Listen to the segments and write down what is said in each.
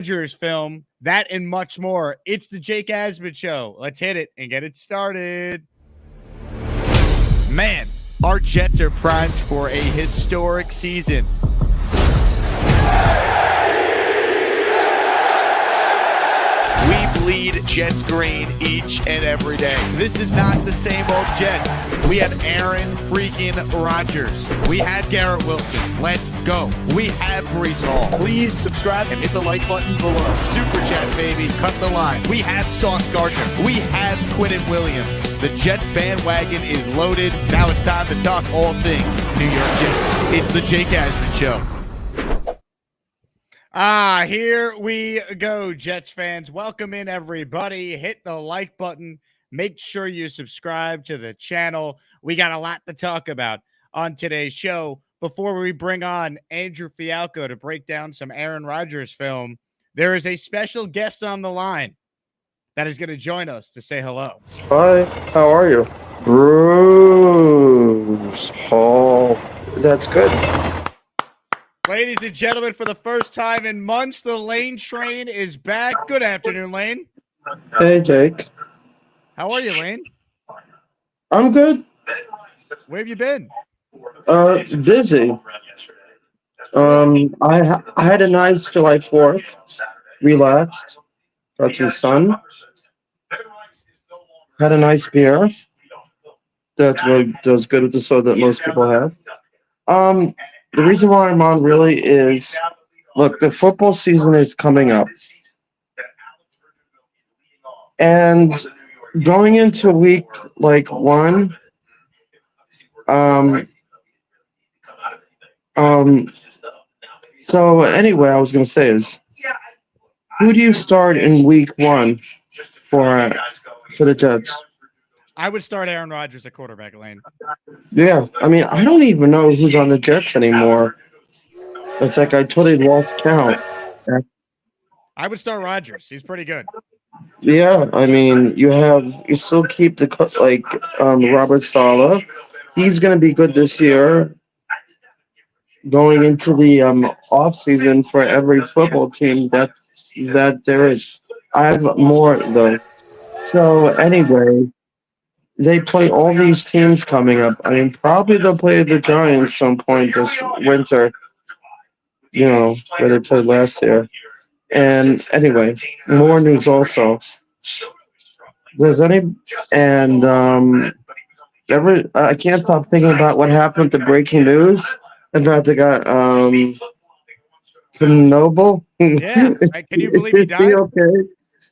Rodgers film, that and much more. It's the Jake Asman Show. Let's hit it and get it started. Man, our Jets are primed for a historic season. We bleed Jets green each and every day. This is not the same old Jets. We have Aaron freaking Rodgers. We have Garrett Wilson. Let's go. We have Breece Hall. Please subscribe and hit the like button below. Super Chat, baby. Cut the line. We have Sauce Gardner. We have Quinnen Williams. The Jets bandwagon is loaded. Now it's time to talk all things New York Jets. It's the Jake Asman Show. Here we go, Jets fans. Welcome in, everybody. Hit the like button. Make sure you subscribe to the channel. We got a lot to talk about on today's show. Before we bring on Andrew Fialco to break down some Aaron Rodgers film, there is a special guest on the line that is going to join us to say hello. Hi, how are you? Bruce Hall. That's good. Ladies and gentlemen, for the first time in months, the Lane train is back. Good afternoon, Lane. Hey, Jake. How are you, Lane? I'm good. Where have you been? Busy. I had a nice July 4th. Relaxed. Got some sun. Had a nice beer. That was good with the soda that most people have. The reason why I'm on really is, look, the football season is coming up. And going into week like one, so anyway, I was going to say is, who do you start in week one for the Jets? I would start Aaron Rodgers at quarterback, Lane. Yeah, I mean, I don't even know who's on the Jets anymore. It's like I totally lost count. I would start Rodgers. He's pretty good. Yeah, I mean, you still keep Robert Saleh. He's going to be good this year. Going into the off season for every football team that there is. I have more though. So anyway, they play all these teams coming up. I mean, probably they'll play the Giants some point this winter. You know, where they played last year. And anyway, more news also. I can't stop thinking about what happened with the breaking news about the guy Noble. Yeah, can you believe he Is he died? okay?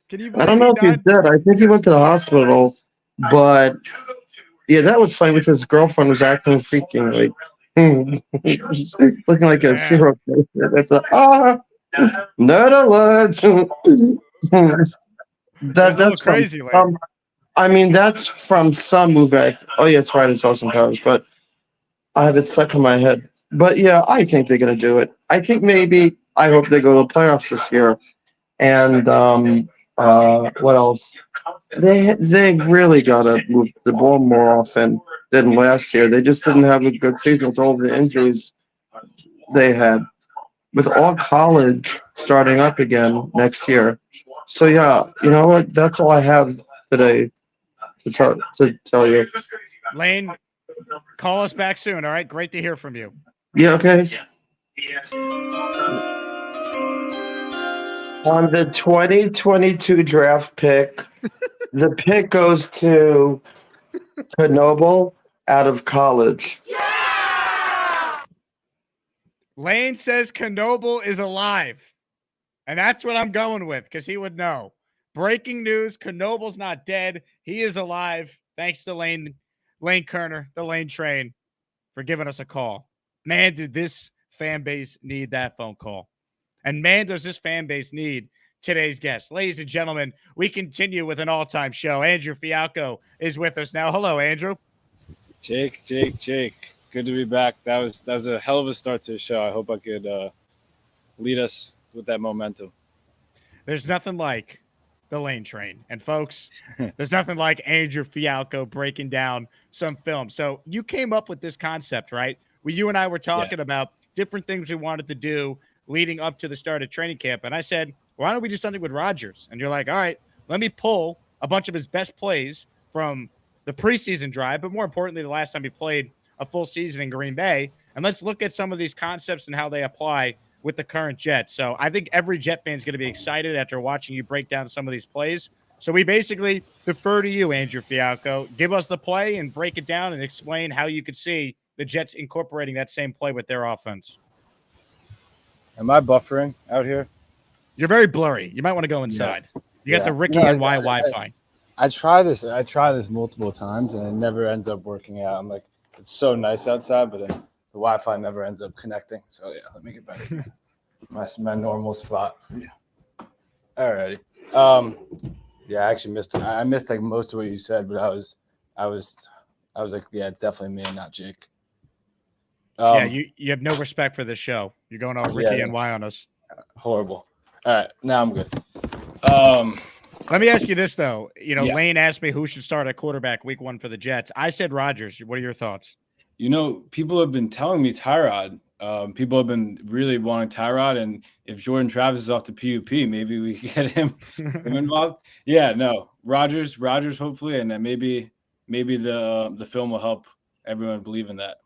Can you I don't believe know he if he's died? dead. I think he went to the hospital, but yeah, that was funny because his girlfriend was acting freaking like looking like a serial killer. That's not alert. That's a little That's from crazy, Lane. I mean, that's from some movie. Oh, yeah, it's right. It's Austin Powers, but I have it stuck in my head. But yeah, I think they're gonna do it. I think maybe I hope they go to the playoffs this year. And what else? They really gotta move the ball more often than last year. They just didn't have a good season with all the injuries they had. With all college starting up again next year. So yeah, you know what? That's all I have today to tell you. Lane, call us back soon, all right? Great to hear from you. Yeah, okay. On the 2022 draft pick, the pick goes to Noble out of college. Lane says Knoble is alive. And that's what I'm going with because he would know. Breaking news, Knoble's not dead. He is alive. Thanks to Lane Kerner, the Lane train, for giving us a call. Man, did this fan base need that phone call. And man, does this fan base need today's guest. Ladies and gentlemen, we continue with an all-time show. Andrew Fialco is with us now. Hello, Andrew. Jake. Good to be back. That was a hell of a start to the show. I hope I could lead us with that momentum. There's nothing like the Lane train. And folks, there's nothing like Andrew Fialco breaking down some film. So you came up with this concept, right? Where you and I were talking about different things we wanted to do leading up to the start of training camp. And I said, why don't we do something with Rodgers? And you're like, all right, let me pull a bunch of his best plays from the preseason drive, but more importantly, the last time he played a full season in Green Bay. And let's look at some of these concepts and how they apply with the current Jets. So I think every Jet fan is going to be excited after watching you break down some of these plays. So we basically defer to you, Andrew Fialco. Give us the play and break it down and explain how you could see the Jets incorporating that same play with their offense. Am I buffering out here? You're very blurry. You might want to go inside. You got the Ricky and Y Wi-Fi. I try this multiple times, and it never ends up working out. I'm like, it's so nice outside, but then the Wi-Fi never ends up connecting. So yeah, let me get back to my normal spot for you. Alrighty. Yeah, I actually missed it. I missed like most of what you said, but I was like, yeah, it's definitely me and not Jake. Yeah, you have no respect for this show. You're going all Ricky and Y on us. Horrible. All right, now I'm good. Let me ask you this though. Lane asked me who should start at quarterback week 1 for the Jets. I said Rodgers. What are your thoughts? People have been telling me Tyrod. People have been really wanting Tyrod, and if Jordan Travis is off the PUP, maybe we can get him involved. Yeah, no, Rodgers, hopefully, and then maybe the film will help everyone believe in that.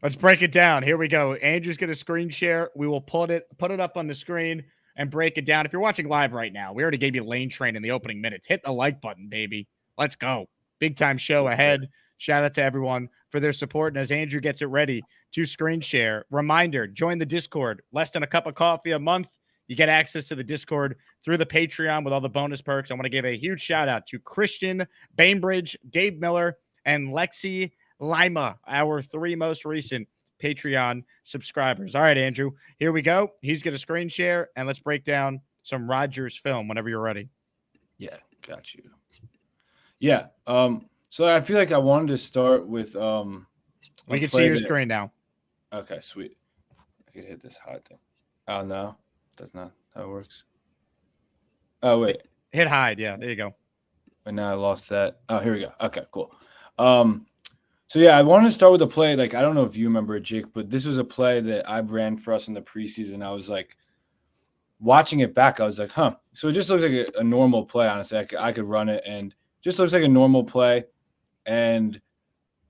Let's break it down. Here we go. Andrew's going to screen share. We will put it up on the screen and break it down. If you're watching live right now, we already gave you Lane Train in the opening minutes. Hit the like button, baby. Let's go. Big time show ahead. Shout out to everyone for their support. And as Andrew gets it ready to screen share, reminder, join the Discord. Less than a cup of coffee a month. You get access to the Discord through the Patreon with all the bonus perks. I want to give a huge shout out to Christian Bainbridge, Dave Miller, and Lexi Lima, our 3 most recent Patreon subscribers. All right, Andrew, here we go. He's going to screen share, and let's break down some Rodgers film whenever you're ready. Yeah, got you. Yeah, so I feel like I wanted to start with we can see your screen now. Okay, sweet. I could hit this hide thing. Oh, no, that's not how it works. Oh, wait. Hit hide, yeah, there you go. And now I lost that. Oh, here we go. Okay, cool. So, yeah, I wanted to start with a play. Like, I don't know if you remember it, Jake, but this was a play that I ran for us in the preseason. I was like, watching it back, I was like, huh. So it just looks like a normal play, honestly. I could run it, and just looks like a normal play. And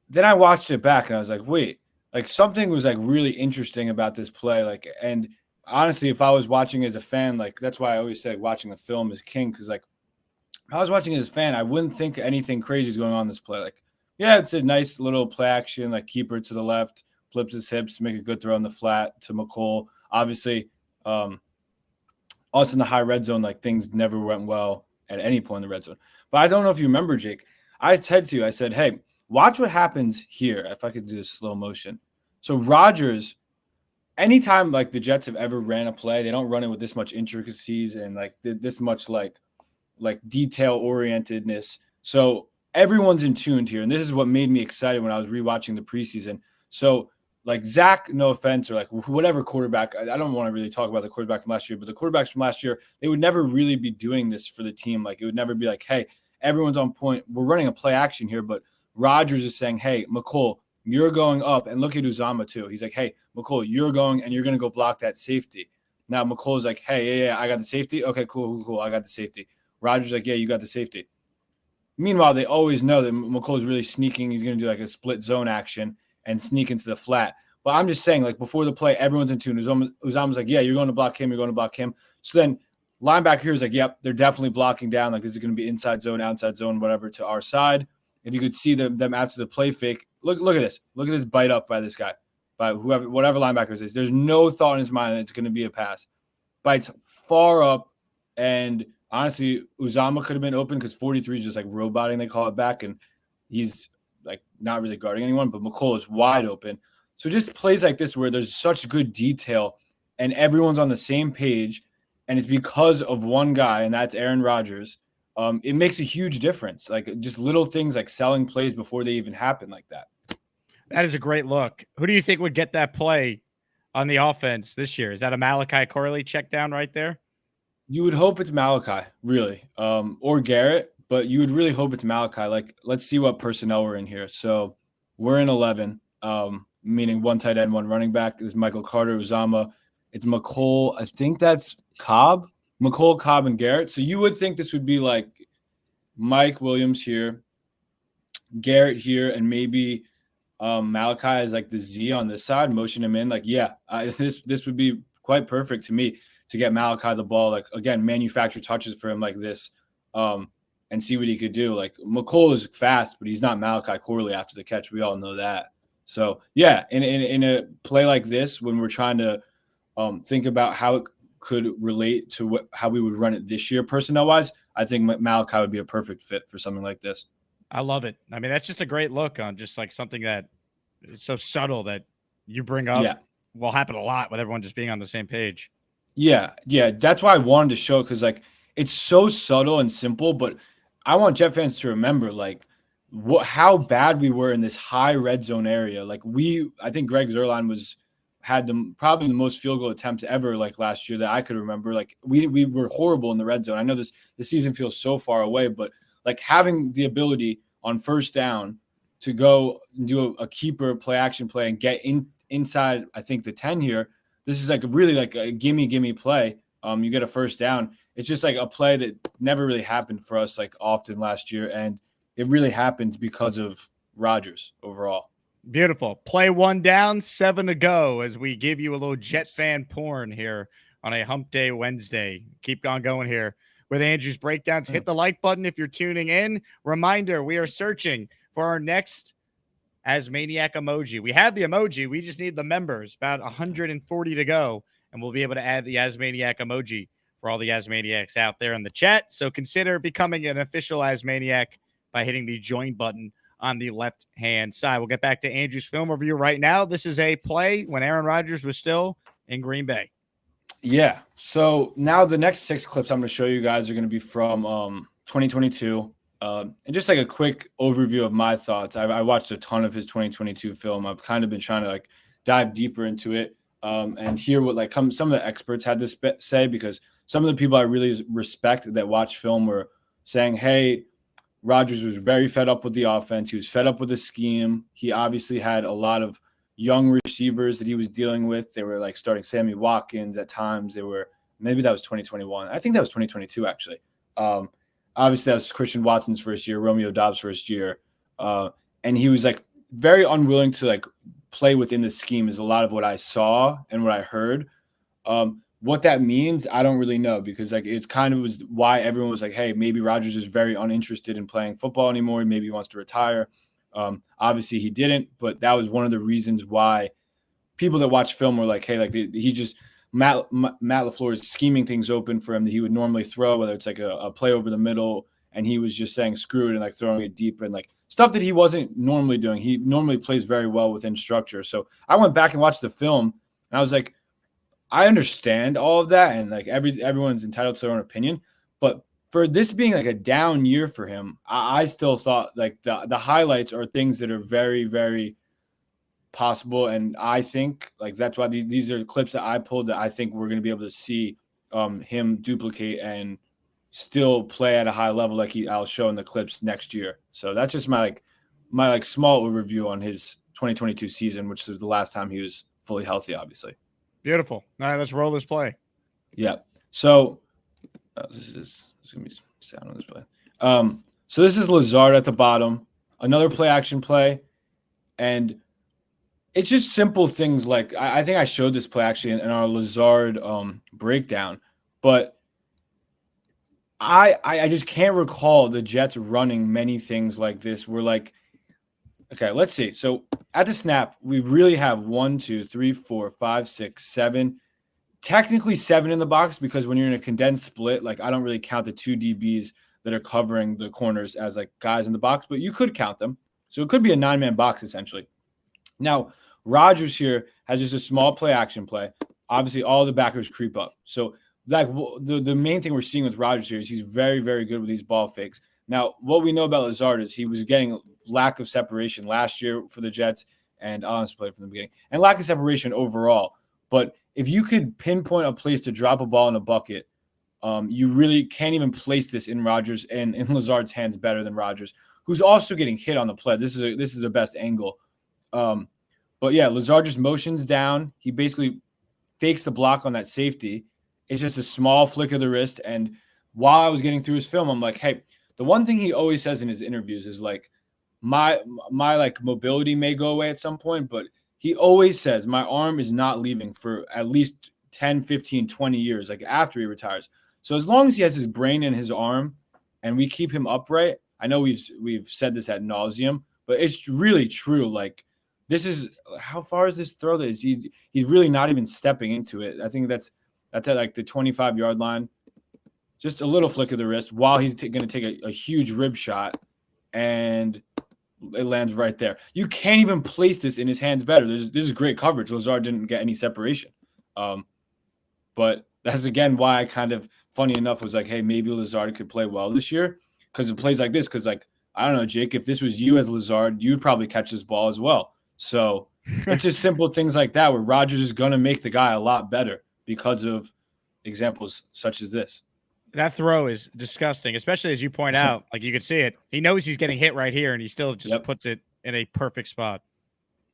then I watched it back, and I was like, wait, like something was like really interesting about this play. Like, and honestly, if I was watching as a fan, like that's why I always say watching the film is king. Because like, if I was watching as a fan, I wouldn't think anything crazy is going on in this play. Like, yeah, it's a nice little play action, like keeper to the left, flips his hips, make a good throw in the flat to McCole. Obviously, us in the high red zone, like things never went well at any point in the red zone. But I don't know if you remember, Jake. I said to you, I said, hey, watch what happens here. If I could do this slow motion. So Rodgers, anytime like the Jets have ever ran a play, they don't run it with this much intricacies and like this much like detail orientedness. So everyone's in tune here. And this is what made me excited when I was rewatching the preseason. So like Zach, no offense, or like whatever quarterback, I don't want to really talk about the quarterback from last year, but the quarterbacks from last year, they would never really be doing this for the team. Like it would never be like, hey, everyone's on point. We're running a play action here, but Rodgers is saying, hey, McCole, you're going up. And look at Uzama too. He's like, hey, McCole, you're going and you're going to go block that safety. Now McCole's like, hey, yeah, I got the safety. Okay, cool. I got the safety. Rodgers like, yeah, you got the safety. Meanwhile, they always know that McCole's really sneaking. He's going to do like a split zone action and sneak into the flat. But I'm just saying, like before the play, everyone's in tune. Uzama's like, yeah, you're going to block him. You're going to block him. So then linebacker here is like, yep, they're definitely blocking down. Like this is going to be inside zone, outside zone, whatever to our side. And you could see them after the play fake. Look at this. Look at this bite up by this guy, by whatever linebacker is. There's no thought in his mind that it's going to be a pass. Bites far up. And honestly, Uzama could have been open because 43 is just like roboting, they call it back. And he's like not really guarding anyone, but McCole is wide open. So just plays like this where there's such good detail and everyone's on the same page. And it's because of one guy, and that's Aaron Rodgers. It makes a huge difference. Like just little things like selling plays before they even happen like that. That is a great look. Who do you think would get that play on the offense this year? Is that a Malachi Corley check down right there? You would hope it's Malachi, really, or Garrett, but you would really hope it's Malachi. Like, let's see what personnel we're in here. So we're in 11, meaning one tight end, one running back. Is Michael Carter, Uzama. It's McCole. I think that's Cobb, McCole, Cobb, and Garrett. So you would think this would be like Mike Williams here, Garrett here, and maybe Malachi is like the Z on this side, motion him in. Like, yeah, this would be quite perfect to me to get Malachi the ball. Like, again, manufacture touches for him like this, and see what he could do. Like, McCole is fast, but he's not Malachi Corley after the catch. We all know that. So, yeah, in a play like this, when we're trying to think about how it could relate to how we would run it this year personnel-wise, I think Malachi would be a perfect fit for something like this. I love it. I mean, that's just a great look on just like something that is so subtle that you bring up. Yeah. Will happen a lot with everyone just being on the same page. Yeah. That's why I wanted to show it, because like it's so subtle and simple, but I want Jet fans to remember like how bad we were in this high red zone area. Like I think Greg Zuerlein had probably the most field goal attempts ever like last year that I could remember. Like we were horrible in the red zone. I know the season feels so far away, but like having the ability on first down to go and do a keeper play action play and get inside, I think the 10 here, this is like really like a gimme play. You get a first down. It's just like a play that never really happened for us like often last year. And it really happened because of Rodgers overall. Beautiful. Play one down, 7 to go as we give you a little Jet fan porn here on a hump day Wednesday. Keep on going here with Andrew's breakdowns. Hit the like button if you're tuning in. Reminder, we are searching for our next Asmaniac emoji. We have the emoji. We just need the members. About 140 to go, and we'll be able to add the Asmaniac emoji for all the Asmaniacs out there in the chat. So consider becoming an official Asmaniac by hitting the join button on the left-hand side. We'll get back to Andrew's film review right now. This is a play when Aaron Rodgers was still in Green Bay. Yeah. So now the next 6 clips I'm going to show you guys are going to be from 2022. And just like a quick overview of my thoughts. I watched a ton of his 2022 film. I've kind of been trying to like dive deeper into it and hear what like some of the experts had to say, because some of the people I really respect that watch film were saying, hey, Rodgers was very fed up with the offense. He was fed up with the scheme. He obviously had a lot of young receivers that he was dealing with. They were like starting Sammy Watkins at times. Maybe that was 2021. I think that was 2022 actually. Obviously that was Christian Watson's first year, Romeo Dobbs' first year. And he was like very unwilling to like play within the scheme is a lot of what I saw and what I heard. What that means, I don't really know, because like it's kind of was why everyone was like, hey, maybe Rodgers is very uninterested in playing football anymore. Maybe he wants to retire. Obviously he didn't, but that was one of the reasons why people that watch film were like, hey, like he just Matt LaFleur is scheming things open for him that he would normally throw, whether it's like a play over the middle, and he was just saying screw it and like throwing it deep and like stuff that he wasn't normally doing. He normally plays very well within structure. So I went back and watched the film and I was like, I understand all of that, and like everyone's entitled to their own opinion, but for this being like a down year for him, I still thought like the highlights are things that are very, very possible. And I think like that's why these are clips that I pulled that I think we're going to be able to see him duplicate and still play at a high level like I'll show in the clips next year. So that's just my small overview on his 2022 season, which is the last time he was fully healthy, obviously. Beautiful. All right, let's roll this play. Yeah. So this is going to be sound on this play. So this is Lazard at the bottom, another play action play. And it's just simple things like I think I showed this play actually in our Lazard breakdown, but I just can't recall the Jets running many things like this. We're like, okay, let's see. So at the snap, we really have 1, 2, 3, 4, 5, 6, 7, technically 7 in the box, because when you're in a condensed split, like I don't really count the 2 DBs that are covering the corners as like guys in the box, but you could count them. So it could be a 9-man box essentially. Now, Rodgers here has just a small play action play. Obviously, all the backers creep up. So like the main thing we're seeing with Rodgers here is he's very, very good with these ball fakes. Now, what we know about Lazard is he was getting lack of separation last year for the Jets, and honest play from the beginning, and lack of separation overall. But if you could pinpoint a place to drop a ball in a bucket, you really can't even place this in Rodgers and in Lazard's hands better than Rodgers, who's also getting hit on the play. This is the best angle. But yeah, Lazard just motions down. He basically fakes the block on that safety, it's just a small flick of the wrist. And while I was getting through his film, I'm like, hey, the one thing he always says in his interviews is like, my like mobility may go away at some point, but he always says my arm is not leaving for at least 10, 15, 20 years, like after he retires. So as long as he has his brain in his arm and we keep him upright, I know we've said this ad nauseum, but it's really true. Like, this is, how far is this throw? That he's really not even stepping into it. I think that's at like the 25-yard line. Just a little flick of the wrist while he's going to take a huge rib shot, and it lands right there. You can't even place this in his hands better. This is great coverage. Lazard didn't get any separation. But that's, again, why I kind of, funny enough, was like, hey, maybe Lazard could play well this year because it plays like this. Because, like, I don't know, Jake, if this was you as Lazard, you'd probably catch this ball as well. So it's just simple things like that where Rodgers is going to make the guy a lot better because of examples such as this. That throw is disgusting, especially as you point out. Like, you could see it. He knows he's getting hit right here, and he still just puts it in a perfect spot.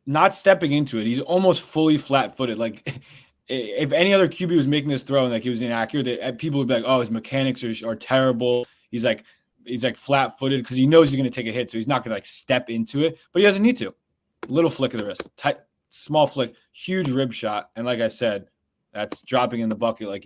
Not stepping into it. He's almost fully flat-footed. Like, if any other QB was making this throw and like he was inaccurate, people would be like, "Oh, his mechanics are terrible." He's like flat-footed because he knows he's going to take a hit, so he's not going to like step into it. But he doesn't need to. Little flick of the wrist, tight, small flick, huge rib shot, and like I said, that's dropping in the bucket.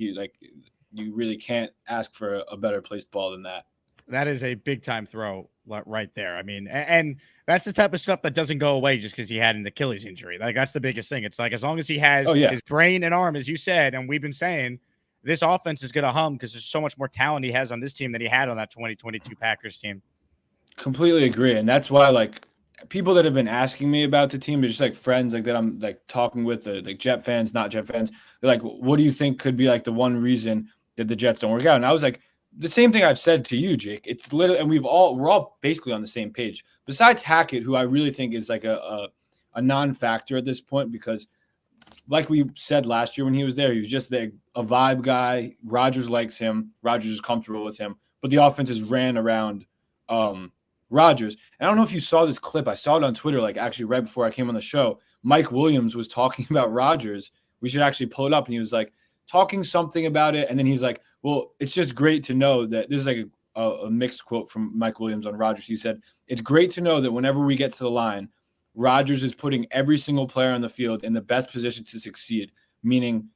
You really can't ask for a better placed ball than that. That is a big time throw right there. I mean, and that's the type of stuff that doesn't go away just because he had an Achilles injury. Like, that's the biggest thing. It's like, as long as he has his brain and arm, as you said, and we've been saying, this offense is going to hum because there's so much more talent he has on this team than he had on that 2022 Packers team. Completely agree. And that's why, like, people that have been asking me about the team, they're just like friends like that I'm like talking with, like Jet fans, not Jet fans. They're like, what do you think could be like the one reason that the Jets don't work out? And I was like, the same thing I've said to you, Jake. It's literally, and we're all basically on the same page. Besides Hackett, who I really think is like a non-factor at this point, because like we said last year when he was there, he was just a vibe guy. Rodgers likes him. Rodgers is comfortable with him. But the offense has ran around Rodgers. And I don't know if you saw this clip. I saw it on Twitter, like actually right before I came on the show. Mike Williams was talking about Rodgers. We should actually pull it up. And he was like talking something about it. And then he's like, well, it's just great to know that this is like a mixed quote from Mike Williams on Rodgers. He said, it's great to know that whenever we get to the line, Rodgers is putting every single player on the field in the best position to succeed, meaning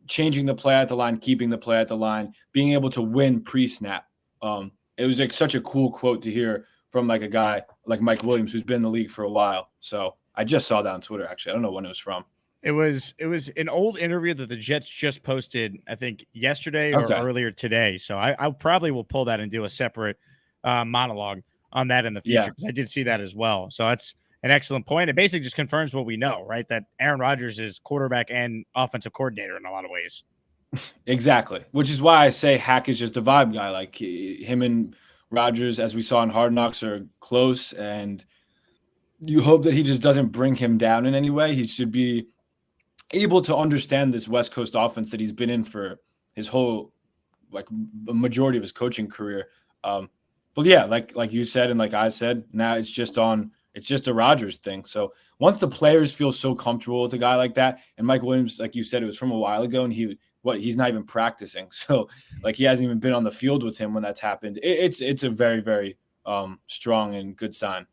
changing the play at the line, keeping the play at the line, being able to win pre-snap. It was like such a cool quote to hear from like a guy like Mike Williams, who's been in the league for a while. So I just saw that on Twitter, actually. I don't know when it was from. It was an old interview that the Jets just posted, I think, yesterday or earlier today. So I probably will pull that and do a separate monologue on that in the future, because I did see that as well. So that's an excellent point. It basically just confirms what we know, right? That Aaron Rodgers is quarterback and offensive coordinator in a lot of ways. Exactly, which is why I say Hack is just a vibe guy. Like him and Rodgers, as we saw in Hard Knocks, are close, and you hope that he just doesn't bring him down in any way. He should be able to understand this West Coast offense that he's been in for his whole, like, majority of his coaching career. But yeah, like you said, and like I said, now it's just a Rodgers thing. So once the players feel so comfortable with a guy like that, and Mike Williams, like you said, it was from a while ago, and he's not even practicing. So like he hasn't even been on the field with him when that's happened. It's a very, very strong and good sign.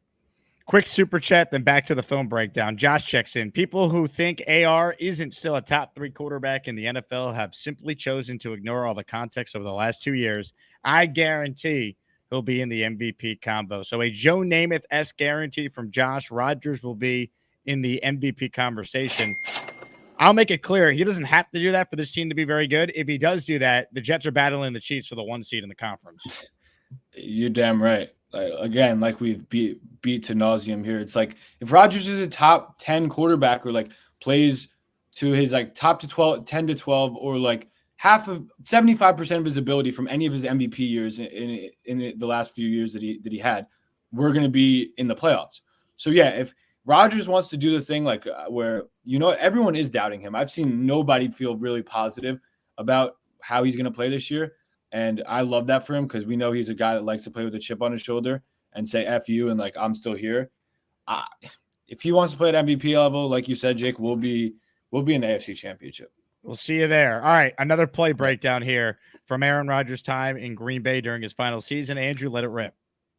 Quick super chat, then back to the film breakdown. Josh checks in. People who think AR isn't still a top 3 quarterback in the NFL have simply chosen to ignore all the context over the last 2 years. I guarantee he'll be in the MVP combo. So a Joe Namath-esque guarantee from Josh. Rodgers will be in the MVP conversation. I'll make it clear, he doesn't have to do that for this team to be very good. If he does do that, the Jets are battling the Chiefs for the 1 seed in the conference. You're damn right. Again, like we've beat to nauseum here. It's like if Rodgers is a top 10 quarterback, or like plays to his like top to 12, 10 to 12, or like half of 75% of his ability from any of his MVP years in the last few years that he had, we're going to be in the playoffs. So yeah, if Rodgers wants to do the thing like where, everyone is doubting him. I've seen nobody feel really positive about how he's going to play this year. And I love that for him, because we know he's a guy that likes to play with a chip on his shoulder and say F you and like I'm still here. If he wants to play at MVP level, like you said, Jake, we'll be in the AFC Championship. We'll see you there. All right, another play breakdown here from Aaron Rodgers' time in Green Bay during his final season. Andrew, let it rip.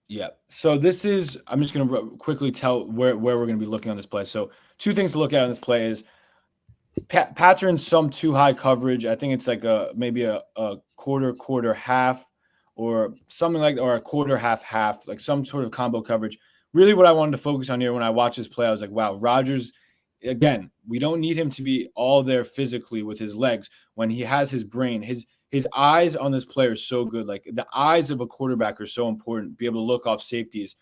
Yeah. So this is, I'm just going to quickly tell where we're going to be looking on this play. So 2 things to look at on this play is Pats are in some too high coverage. I think it's like maybe a quarter half or something like, or a quarter half, like some sort of combo coverage. Really what I wanted to focus on here when I watched this play, I was like, wow, Rodgers, again, we don't need him to be all there physically with his legs when he has his brain. His eyes on this player are so good. Like the eyes of a quarterback are so important. Be able to look off safeties,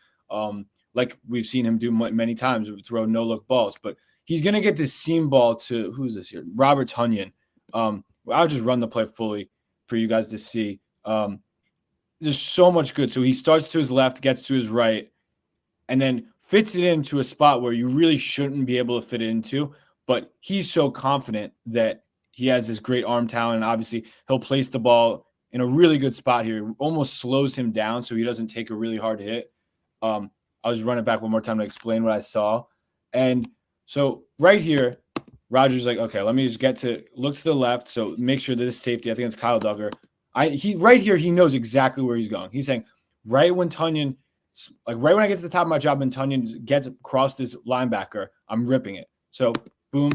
like we've seen him do many times, throw no-look balls. But he's going to get this seam ball to, who's this here? Robert Tonyan. I'll just run the play fully for you guys to see. There's so much good. So he starts to his left, gets to his right, and then fits it into a spot where you really shouldn't be able to fit it into. But he's so confident that he has this great arm talent. And obviously, he'll place the ball in a really good spot here. It almost slows him down so he doesn't take a really hard hit. I'll just run it back one more time to explain what I saw. And so right here, Rodgers like, okay, let me just look to the left. So make sure that this safety, I think it's Kyle Duggar. Right here, he knows exactly where he's going. He's saying right when I get to the top of my job and Tonyan gets across this linebacker, I'm ripping it. So boom,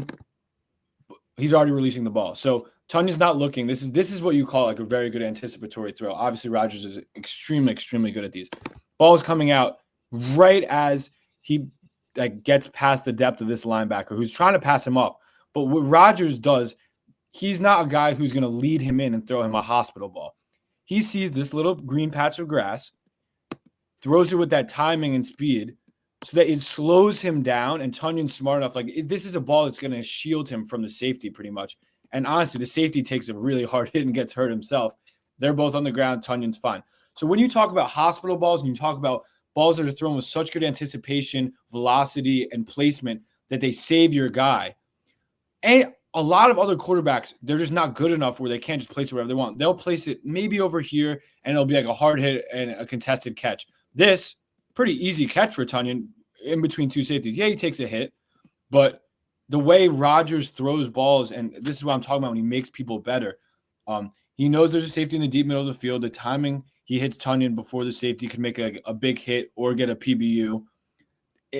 he's already releasing the ball. So Tonyan's not looking. This is what you call like a very good anticipatory throw. Obviously, Rodgers is extremely, extremely good at these. Ball is coming out right as he gets past the depth of this linebacker who's trying to pass him off. But what Rodgers does, he's not a guy who's going to lead him in and throw him a hospital ball. He sees this little green patch of grass, throws it with that timing and speed so that it slows him down, and Tonyan's smart enough. This is a ball that's going to shield him from the safety pretty much. And honestly, the safety takes a really hard hit and gets hurt himself. They're both on the ground. Tonyan's fine. So when you talk about hospital balls and you talk about balls that are thrown with such good anticipation, velocity, and placement that they save your guy, and a lot of other quarterbacks, they're just not good enough where they can't just place it wherever they want. They'll place it maybe over here, and it'll be like a hard hit and a contested catch. This, pretty easy catch for Tonyan in between 2 safeties. Yeah, he takes a hit, but the way Rodgers throws balls, and this is what I'm talking about when he makes people better, he knows there's a safety in the deep middle of the field. The timing, he hits Tonyan before the safety can make a big hit or get a PBU.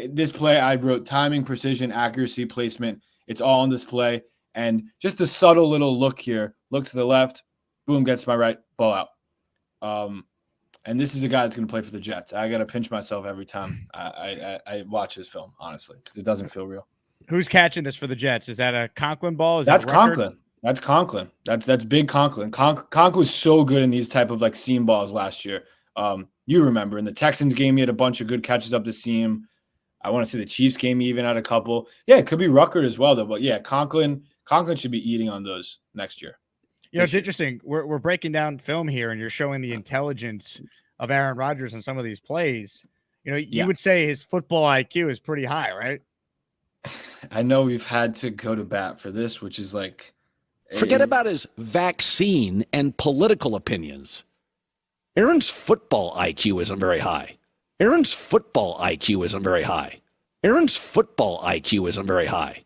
This play, I wrote timing, precision, accuracy, placement. It's all on display. And just the subtle little look here. Look to the left. Boom, gets my right. Ball out. And this is a guy that's going to play for the Jets. I got to pinch myself every time I watch his film, honestly, because it doesn't feel real. Who's catching this for the Jets? Is that a Conklin ball? That's Conklin. That's Conklin. That's big Conklin. Conklin was so good in these type of like seam balls last year. You remember in the Texans game, he had a bunch of good catches up the seam. I want to say the Chiefs game, he even had a couple. Yeah, it could be Ruckert as well, though. But yeah, Conklin should be eating on those next year. It's interesting. We're breaking down film here, and you're showing the intelligence of Aaron Rodgers on some of these plays. You would say his football IQ is pretty high, right? I know we've had to go to bat for this, which is like... Forget about his vaccine and political opinions. Aaron's football IQ isn't very high. Aaron's football IQ isn't very high. Aaron's football IQ isn't very high.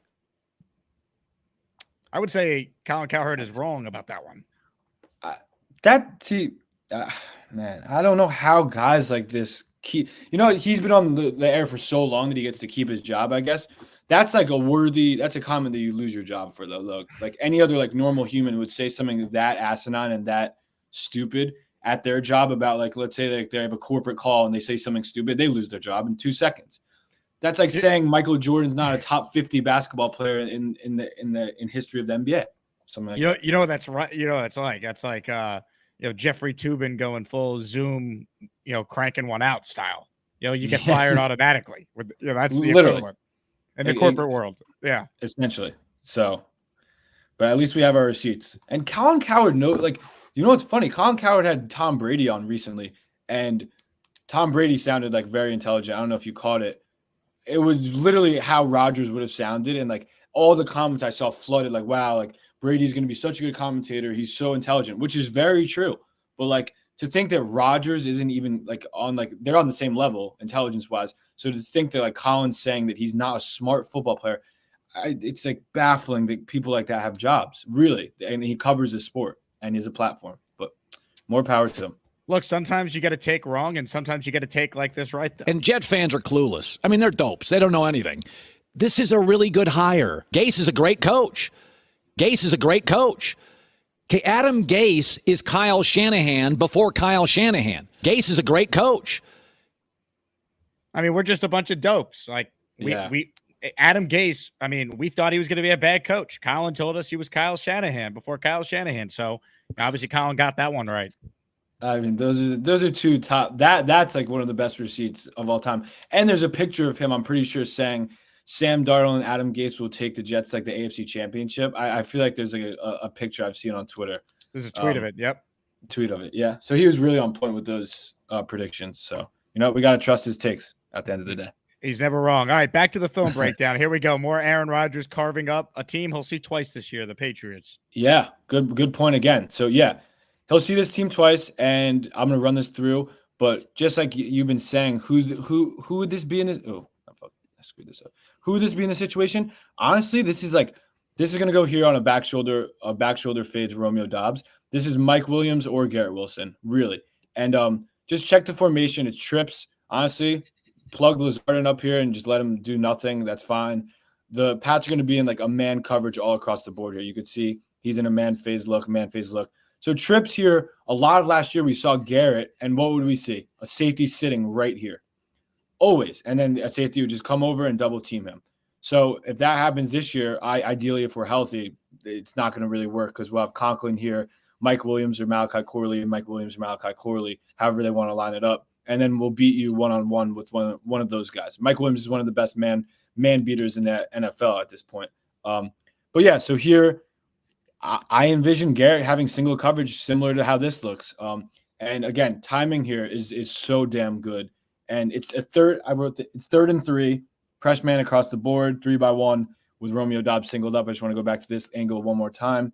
I would say Colin Cowherd is wrong about that one. Man, I don't know how guys like this keep. He's been on the air for so long that he gets to keep his job, I guess. That's like that's a comment that you lose your job for, though. Look, like any other like normal human would say something that asinine and that stupid at their job about, like, let's say like they have a corporate call and they say something stupid, they lose their job in 2 seconds. That's like saying Michael Jordan's not a top 50 basketball player in history of the NBA. Something like that. That's right. That's like Jeffrey Toobin going full Zoom, cranking one out style. You get fired automatically. That's the equivalent in the corporate world. Yeah, essentially. So, but at least we have our receipts. And Colin Cowherd what's funny? Colin Cowherd had Tom Brady on recently, and Tom Brady sounded like very intelligent. I don't know if you caught it. It was literally how Rodgers would have sounded, and like all the comments I saw flooded, like, wow, like Brady's going to be such a good commentator. He's so intelligent, which is very true. But like to think that Rodgers isn't even like they're on the same level intelligence wise. So to think that like Colin's saying that he's not a smart football player, it's like baffling that people like that have jobs, really. And he covers the sport and is a platform. But more power to him. Look, sometimes you got to take wrong, and sometimes you got to take like this right, though. And Jet fans are clueless. I mean, they're dopes. They don't know anything. This is a really good hire. Gase is a great coach. Gase is a great coach. Okay, Adam Gase is Kyle Shanahan before Kyle Shanahan. Gase is a great coach. I mean, we're just a bunch of dopes. Like, we Adam Gase, I mean, we thought he was going to be a bad coach. Colin told us he was Kyle Shanahan before Kyle Shanahan. So, obviously, Colin got that one right. I mean, those are two top. That's like one of the best receipts of all time. And there's a picture of him, I'm pretty sure, saying Sam Darnold and Adam Gase will take the Jets like the AFC Championship. I feel like there's like a picture I've seen on Twitter. There's a tweet of it. Yep. Tweet of it. Yeah. So he was really on point with those predictions. So, we got to trust his takes at the end of the day. He's never wrong. All right, back to the film breakdown. Here we go. More Aaron Rodgers carving up a team he'll see twice this year, the Patriots. Yeah. Good point again. So, yeah. He'll see this team twice, and I'm going to run this through. But just like you've been saying, who would this be in this? Oh, I screwed this up. Who would this be in this situation? Honestly, this is going to go here on a back shoulder fade to Romeo Doubs. This is Mike Williams or Garrett Wilson, really. And just check the formation. It's trips. Honestly, plug Lazardin up here and just let him do nothing. That's fine. The Pats are going to be in like a man coverage all across the board here. You could see he's in a man phase look. So trips here, a lot of last year we saw Garrett, and what would we see? A safety sitting right here. Always. And then a safety would just come over and double team him. So if that happens this year, ideally, if we're healthy, it's not going to really work because we'll have Conklin here, Mike Williams or Malachi Corley, however they want to line it up. And then we'll beat you one-on-one with one of those guys. Mike Williams is one of the best man beaters in the NFL at this point. But yeah, so here I envision Garrett having single coverage similar to how this looks. And again, timing here is so damn good. And it's it's 3rd and 3, press man across the board, 3-by-1 with Romeo Doubs singled up. I just want to go back to this angle one more time.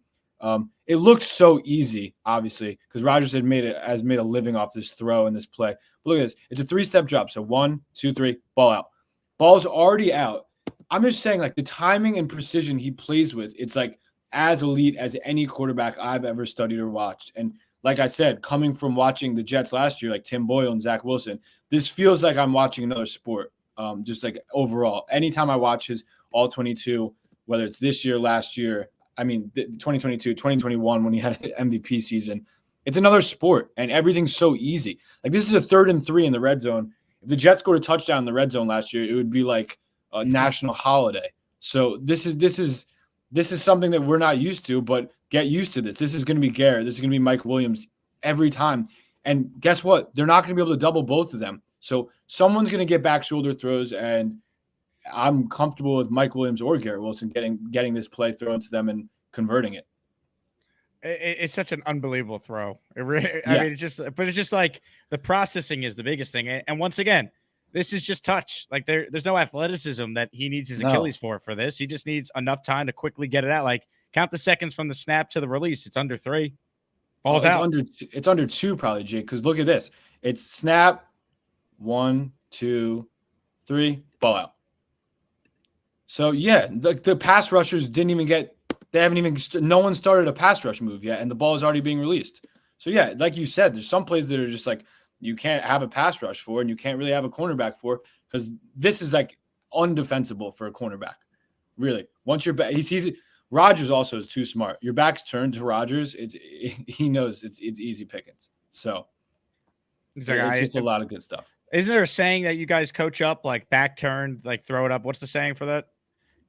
It looks so easy, obviously, because Rodgers has made a living off this throw and this play. But look at this. It's a 3-step drop. So 1, 2, 3, ball out. Ball's already out. I'm just saying, like, the timing and precision he plays with, it's like as elite as any quarterback I've ever studied or watched. And like I said, coming from watching the Jets last year, like Tim Boyle and Zach Wilson, this feels like I'm watching another sport. Just like overall, anytime I watch his all 22, whether it's this year, last year, 2022, 2021, when he had an MVP season, it's another sport and everything's so easy. Like this is a 3rd and 3 in the red zone. If the Jets scored a touchdown in the red zone last year, it would be like a national holiday. So this is something that we're not used to, but get used to this. This is going to be Garrett. This is going to be Mike Williams every time. And guess what? They're not going to be able to double both of them. So someone's going to get back shoulder throws, and I'm comfortable with Mike Williams or Garrett Wilson getting this play thrown to them and converting it. It's such an unbelievable throw. I mean, it's just like the processing is the biggest thing. And once again, this is just touch. Like there's no athleticism that he needs his Achilles for this. He just needs enough time to quickly get it out. Like count the seconds from the snap to the release. It's under 3. Ball's out. It's under 2 probably, Jake, because look at this. It's snap, 1, 2, 3, ball out. So, yeah, the pass rushers no one started a pass rush move yet, and the ball is already being released. So, yeah, like you said, there's some plays that are just like you can't have a pass rush for and you can't really have a cornerback for because this is like undefensible for a cornerback, really. Once you're back, he sees it. Rodgers also is too smart. Your back's turned to Rodgers. He knows it's easy pickings. So it's just a lot of good stuff. Isn't there a saying that you guys coach up, like back turned, like throw it up? What's the saying for that?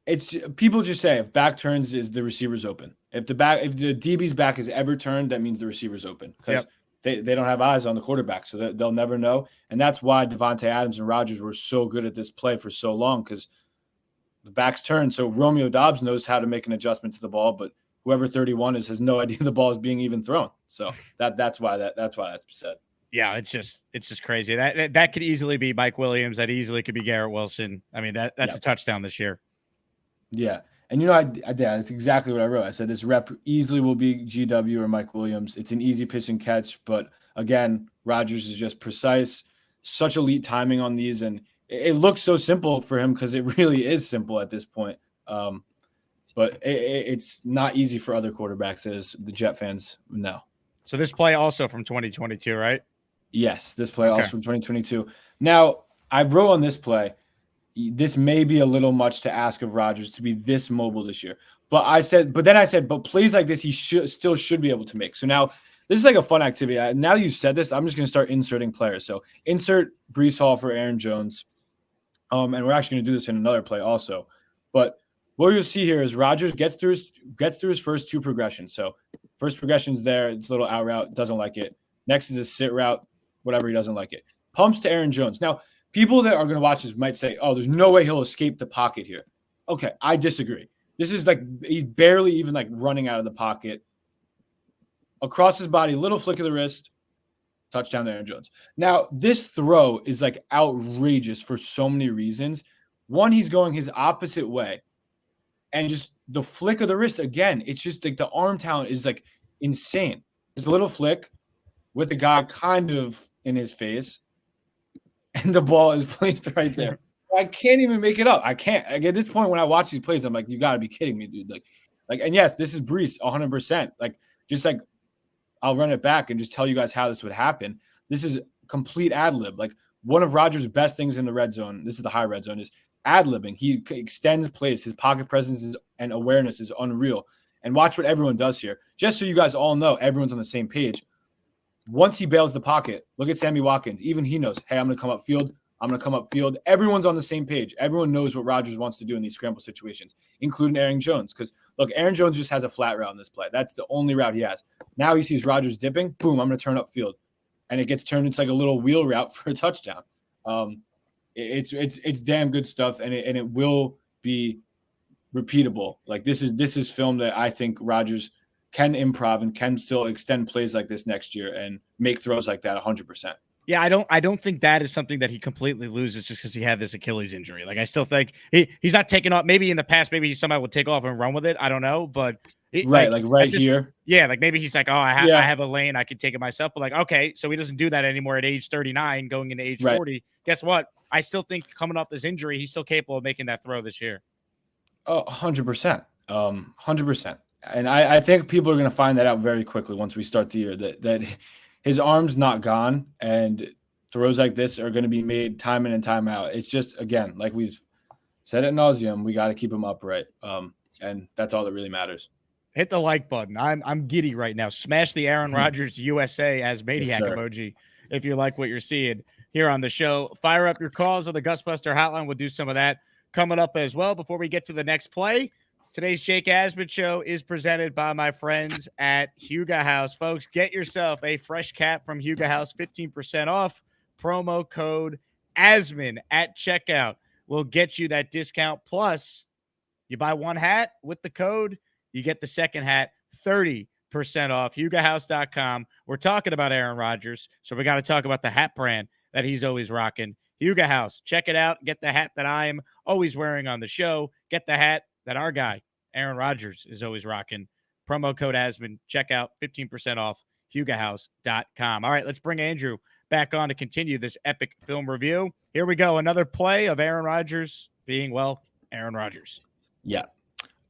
It's people just say if back turns is the receiver's open. If the DB's back is ever turned, that means the receiver's open because they don't have eyes on the quarterback, so they'll never know. And that's why Devontae Adams and Rodgers were so good at this play for so long because the back's turned. So Romeo Doubs knows how to make an adjustment to the ball, but whoever 31 is has no idea the ball is being even thrown. So that's why that's said. Yeah, it's just crazy. That could easily be Mike Williams. That easily could be Garrett Wilson. I mean, that's a touchdown this year. Yeah. And that's exactly what I wrote. I said this rep easily will be GW or Mike Williams. It's an easy pitch and catch, but again, Rodgers is just precise, such elite timing on these, and it looks so simple for him because it really is simple at this point. But it's not easy for other quarterbacks, as the Jet fans know. So this play also from 2022, right? Yes, this play also from 2022. Now, I wrote on this play, this may be a little much to ask of Rodgers to be this mobile this year. But then I said, but plays like this, he still should be able to make. So now this is like a fun activity. Now you said this, I'm just going to start inserting players. So insert Breece Hall for Aaron Jones. And we're actually going to do this in another play also. But what you'll see here is Rodgers gets through his first two progressions. So first progression's there. It's a little out route. Doesn't like it. Next is a sit route. Whatever, he doesn't like it. Pumps to Aaron Jones. Now, people that are going to watch this might say, oh, there's no way he'll escape the pocket here. Okay, I disagree. This is like he's barely even like running out of the pocket. Across his body, little flick of the wrist, touchdown to Aaron Jones. Now, this throw is like outrageous for so many reasons. One, he's going his opposite way. And just the flick of the wrist, again, it's just like the arm talent is like insane. There's a little flick with a guy kind of in his face, and the ball is placed right there. I can't even make it up. I can't. Like, at this point, when I watch these plays, I'm like, you got to be kidding me, dude. Like, and yes, this is Breece 100%. Like, just like, I'll run it back and just tell you guys how this would happen. This is complete ad lib. Like, one of Rodgers' best things in the red zone, this is the high red zone, is ad libbing. He extends plays. His pocket presence and awareness is unreal. And watch what everyone does here. Just so you guys all know, everyone's on the same page. Once he bails the pocket, look at Sammy Watkins. Even he knows, hey, I'm going to come upfield. I'm going to come upfield. Everyone's on the same page. Everyone knows what Rodgers wants to do in these scramble situations, including Aaron Jones. Because, look, Aaron Jones just has a flat route in this play. That's the only route he has. Now he sees Rodgers dipping. Boom, I'm going to turn upfield. And it gets turned into like a little wheel route for a touchdown. It's damn good stuff, and it will be repeatable. Like, this is film that I think Rodgers can improv and can still extend plays like this next year and make throws like that 100%. Yeah, I don't think that is something that he completely loses just because he had this Achilles injury. Like, I still think he's not taking off. Maybe in the past, maybe he somehow would take off and run with it. I don't know, but here. Yeah, like maybe he's like, oh, I have a lane, I could take it myself. But like, okay, so he doesn't do that anymore at age 39, going into age 40. Guess what? I still think coming off this injury, he's still capable of making that throw this year. Oh, 100%. 100%. And I think people are going to find that out very quickly once we start the year, that his arm's not gone, and throws like this are going to be made time in and time out. It's just, again, like we've said ad nauseum, we got to keep him upright. And that's all that really matters. Hit the like button. I'm giddy right now. Smash the Aaron Rodgers USA as maniac emoji if you like what you're seeing here on the show. Fire up your calls on the Gusbuster hotline. We'll do some of that coming up as well. Before we get to the next play, today's Jake Asman show is presented by my friends at Huga House. Folks, get yourself a fresh cap from Huga House, 15% off. Promo code Asman at checkout will get you that discount. Plus, you buy one hat with the code, you get the second hat 30% off. HugaHouse.com. We're talking about Aaron Rodgers, so we got to talk about the hat brand that he's always rocking. Huga House. Check it out. Get the hat that I'm always wearing on the show. Get the hat that our guy, Aaron Rodgers, is always rocking. Promo code Asman. Check out 15% off. HugaHouse.com. All right, let's bring Andrew back on to continue this epic film review. Here we go. Another play of Aaron Rodgers being, well, Aaron Rodgers. Yeah.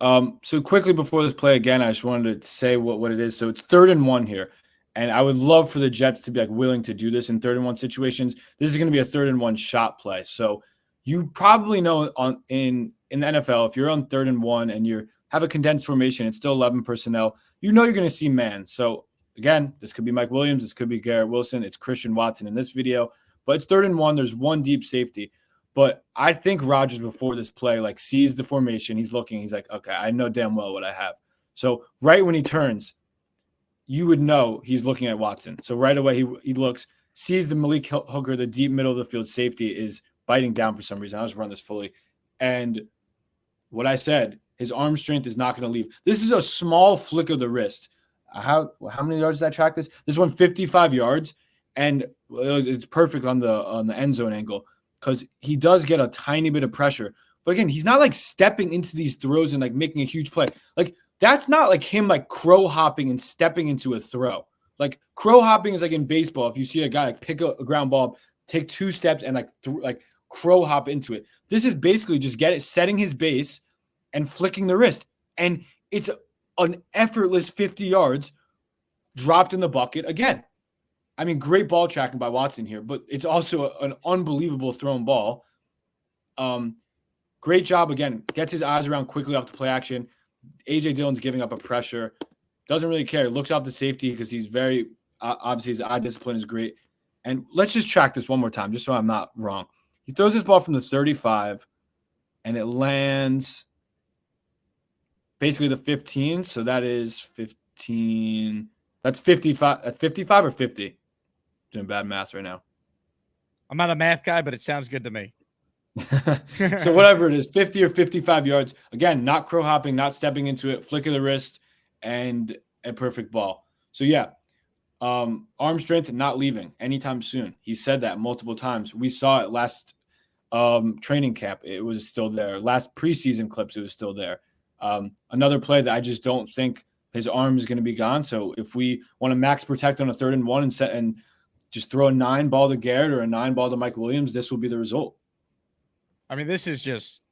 So quickly before this play again, I just wanted to say what it is. So it's 3rd and 1 here. And I would love for the Jets to be like willing to do this in 3rd and 1 situations. This is going to be a 3rd and 1 shot play. So you probably know in the NFL, if you're on 3rd and 1 and you have a condensed formation, it's still 11 personnel, you know you're going to see man. So again, this could be Mike Williams, this could be Garrett Wilson, it's Christian Watson in this video, but it's 3rd and 1. There's one deep safety. But I think Rodgers before this play like sees the formation. He's looking. He's like, okay, I know damn well what I have. So right when he turns, you would know he's looking at Watson. So right away he looks, sees the Malik Hooker, the deep middle of the field safety is biting down for some reason. I'll just run this fully. And what I said, his arm strength is not going to leave. This is a small flick of the wrist. How many yards did I track this? This one 55 yards, and it's perfect on the end zone angle. Because he does get a tiny bit of pressure. But again, he's not like stepping into these throws and like making a huge play. Like that's not like him like crow hopping and stepping into a throw. Like crow hopping is like in baseball. If you see a guy like pick a ground ball, take 2 steps and like crow hop into it. This is basically just setting his base and flicking the wrist. And it's an effortless 50 yards dropped in the bucket again. I mean, great ball tracking by Watson here, but it's also an unbelievable thrown ball. Great job again. Gets his eyes around quickly off the play action. A.J. Dillon's giving up a pressure. Doesn't really care. Looks off the safety because he's very obviously his eye discipline is great. And let's just track this one more time, just so I'm not wrong. He throws this ball from the 35, and it lands basically the 15. So that is 15. That's 55. That's 55 or 50. Doing bad math right now. I'm not a math guy, but it sounds good to me. So whatever it is, 50 or 55 yards. Again, not crow hopping, not stepping into it, flick of the wrist, and a perfect ball. So yeah, arm strength not leaving anytime soon. He said that multiple times. We saw it last training camp. It was still there. Last preseason clips, it was still there. Another play that I just don't think his arm is going to be gone. So if we want to max protect on a 3rd and 1 and just throw a 9 ball to Garrett or a 9 ball to Mike Williams, this will be the result. I mean, this is just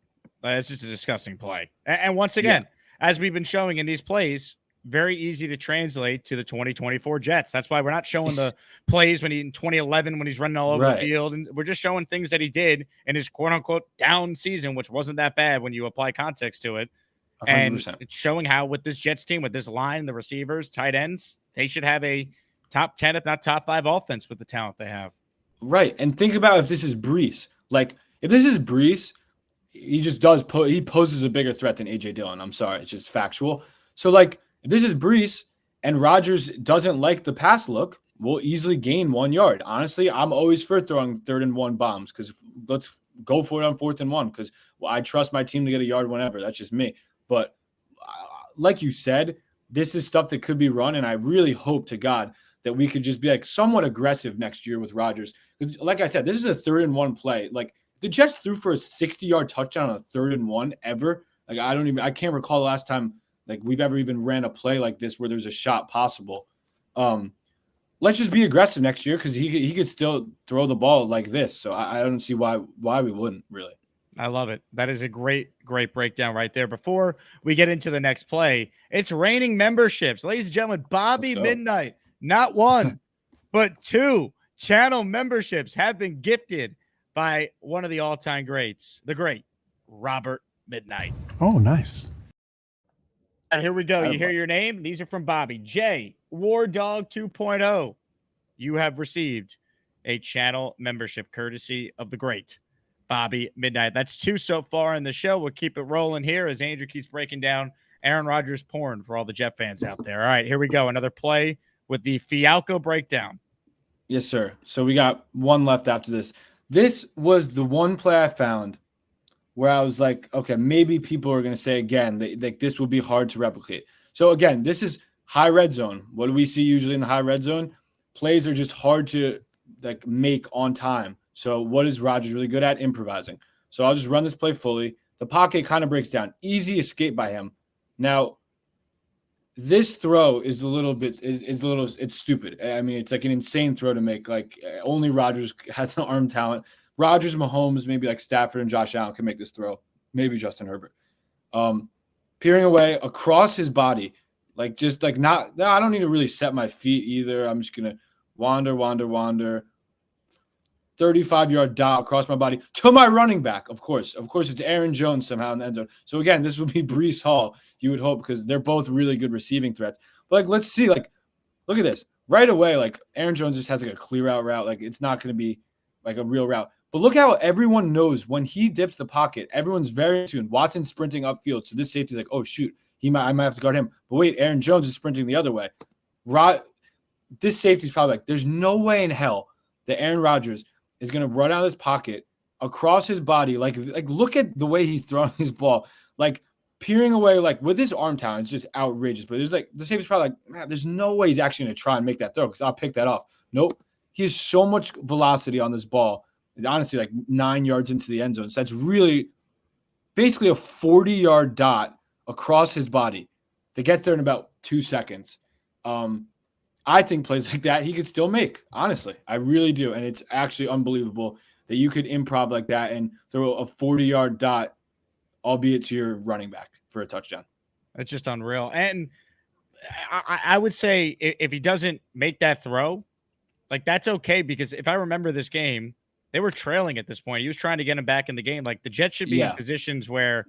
it's just a disgusting play. And once again, as we've been showing in these plays, very easy to translate to the 2024 Jets. That's why we're not showing the plays in 2011 when he's running all over the field. And we're just showing things that he did in his quote unquote down season, which wasn't that bad when you apply context to it. 100%. And it's showing how with this Jets team, with this line, the receivers, tight ends, they should have a top 10, if not top 5 offense with the talent they have. Right. And think about if this is Brees. Like, if this is Brees, he just he poses a bigger threat than A.J. Dillon. I'm sorry. It's just factual. So, like, if this is Brees and Rodgers doesn't like the pass look, we'll easily gain 1 yard. Honestly, I'm always for throwing 3rd and 1 bombs because let's go for it on 4th and 1 because I trust my team to get a yard whenever. That's just me. But like you said, this is stuff that could be run, and I really hope to God that we could just be like somewhat aggressive next year with Rodgers. Because like I said, this is a 3rd and 1 play. Like the Jets threw for a 60-yard touchdown on a 3rd and 1 ever. Like I can't recall the last time like we've ever even ran a play like this where there's a shot possible. Let's just be aggressive next year because he could still throw the ball like this. So I don't see why we wouldn't really. I love it. That is a great breakdown right there. Before we get into the next play, it's raining memberships. Ladies and gentlemen, Bobby Midnight, not 1, but 2 channel memberships have been gifted by one of the all-time greats, the great Robert Midnight. Oh, nice. And here we go. You hear your name? These are from Bobby. J, War Dog 2.0. You have received a channel membership courtesy of the great Bobby Midnight. That's 2 so far in the show. We'll keep it rolling here as Andrew keeps breaking down Aaron Rodgers porn for all the Jet fans out there. All right, here we go. Another play with the Fialco breakdown. Yes, sir. So we got 1 left after this. This was the one play I found where I was like, okay, maybe people are going to say again that this will be hard to replicate. So again, this is high red zone. What do we see usually in the high red zone? Plays are just hard to like make on time. So what is Rodgers really good at? Improvising. So I'll just run this play fully. The pocket kind of breaks down. Easy escape by him. Now, this throw is it's stupid. I mean, it's like an insane throw to make. Like only Rodgers has the arm talent. Rodgers, Mahomes, maybe like Stafford and Josh Allen can make this throw. Maybe Justin Herbert. Peering away across his body. Like just like I don't need to really set my feet either. I'm just going to wander. 35-yard dot across my body to my running back. Of course, it's Aaron Jones somehow in the end zone. So again, this would be Breece Hall, you would hope, because they're both really good receiving threats. But like, let's see, like, look at this right away. Like Aaron Jones just has like a clear out route. Like it's not going to be like a real route. But look how everyone knows when he dips the pocket. Everyone's very in tune. Watson's sprinting upfield, so this safety's like, oh shoot, I might have to guard him. But wait, Aaron Jones is sprinting the other way. This safety's probably like, there's no way in hell that Aaron Rodgers is going to run out of his pocket across his body. Like look at the way he's throwing his ball, like peering away, like with his arm talent, it's just outrageous. But there's like, the safety's probably like, man, there's no way he's actually going to try and make that throw because I'll pick that off. Nope. He has so much velocity on this ball. And honestly, like 9 yards into the end zone. So that's really basically a 40-yard dot across his body to get there in about 2 seconds. I think plays like that he could still make. Honestly, I really do. And it's actually unbelievable that you could improv like that and throw a 40-yard dot albeit to your running back for a touchdown. It's just unreal. And I would say if he doesn't make that throw, like that's okay, because if I remember this game, they were trailing at this point. He was trying to get him back in the game. Like the Jets should be in positions where,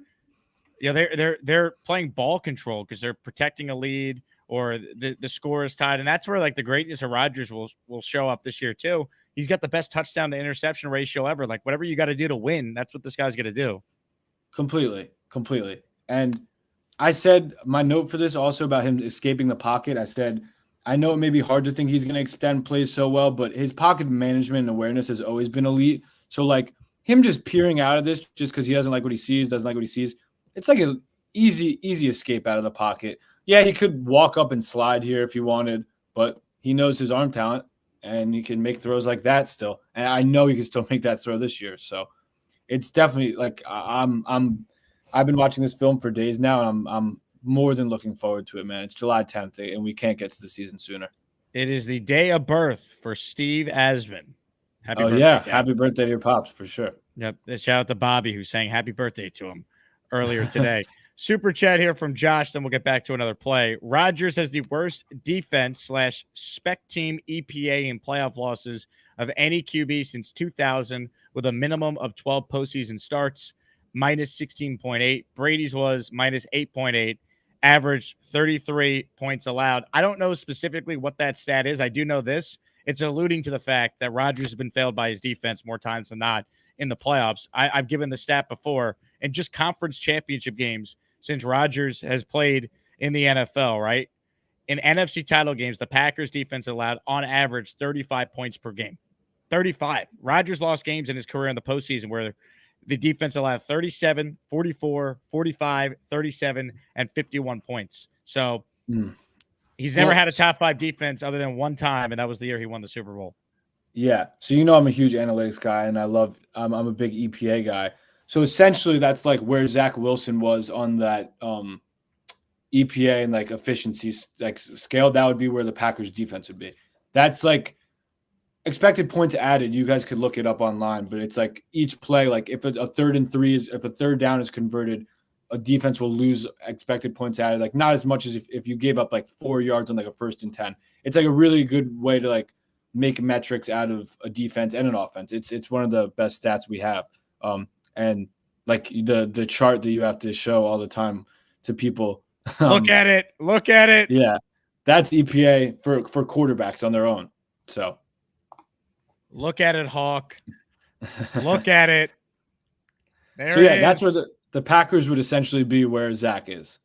they're playing ball control because they're protecting a lead or the score is tied, and that's where like the greatness of Rodgers will show up this year too. He's got the best touchdown to interception ratio ever. Like whatever you got to do to win, that's what this guy's going to do. Completely. And I said my note for this also about him escaping the pocket. I said, I know it may be hard to think he's going to extend plays so well, but his pocket management and awareness has always been elite. So like him just peering out of this just because he doesn't like what he sees, it's like an easy escape out of the pocket. Yeah, he could walk up and slide here if he wanted, but he knows his arm talent and he can make throws like that still. And I know he can still make that throw this year. So it's definitely like I've been watching this film for days now, and I'm more than looking forward to it, man. It's July 10th, and we can't get to the season sooner. It is the day of birth for Steve Asman. Happy birthday, happy birthday to your pops for sure. Yep. Shout out to Bobby who sang happy birthday to him earlier today. Super chat here from Josh, then we'll get back to another play. Rodgers has the worst defense/spec team EPA in playoff losses of any QB since 2000, with a minimum of 12 postseason starts, minus 16.8. Brady's was minus 8.8, averaged 33 points allowed. I don't know specifically what that stat is. I do know this. It's alluding to the fact that Rodgers has been failed by his defense more times than not in the playoffs. I've given the stat before, and just conference championship games since Rodgers has played in the NFL, right? In NFC title games, the Packers defense allowed on average 35 points per game. 35. Rodgers lost games in his career in the postseason where the defense allowed 37, 44, 45, 37, and 51 points. So he's never had a top 5 defense other than one time, and that was the year he won the Super Bowl. Yeah. So I'm a huge analytics guy, and I'm a big EPA guy. So essentially that's like where Zach Wilson was on that EPA and like efficiency like scale. That would be where the Packers defense would be. That's like expected points added. You guys could look it up online, but it's like each play, like if a 3rd and 3 if a third down is converted, a defense will lose expected points added. Like not as much as if you gave up like 4 yards on like a 1st and 10. It's like a really good way to like make metrics out of a defense and an offense. It's one of the best stats we have. And like the chart that you have to show all the time to people. Look at it. Yeah. That's EPA for quarterbacks on their own. So look at it, Hawk. Look at it. There so it yeah, is. that's where the Packers would essentially be where Zach is,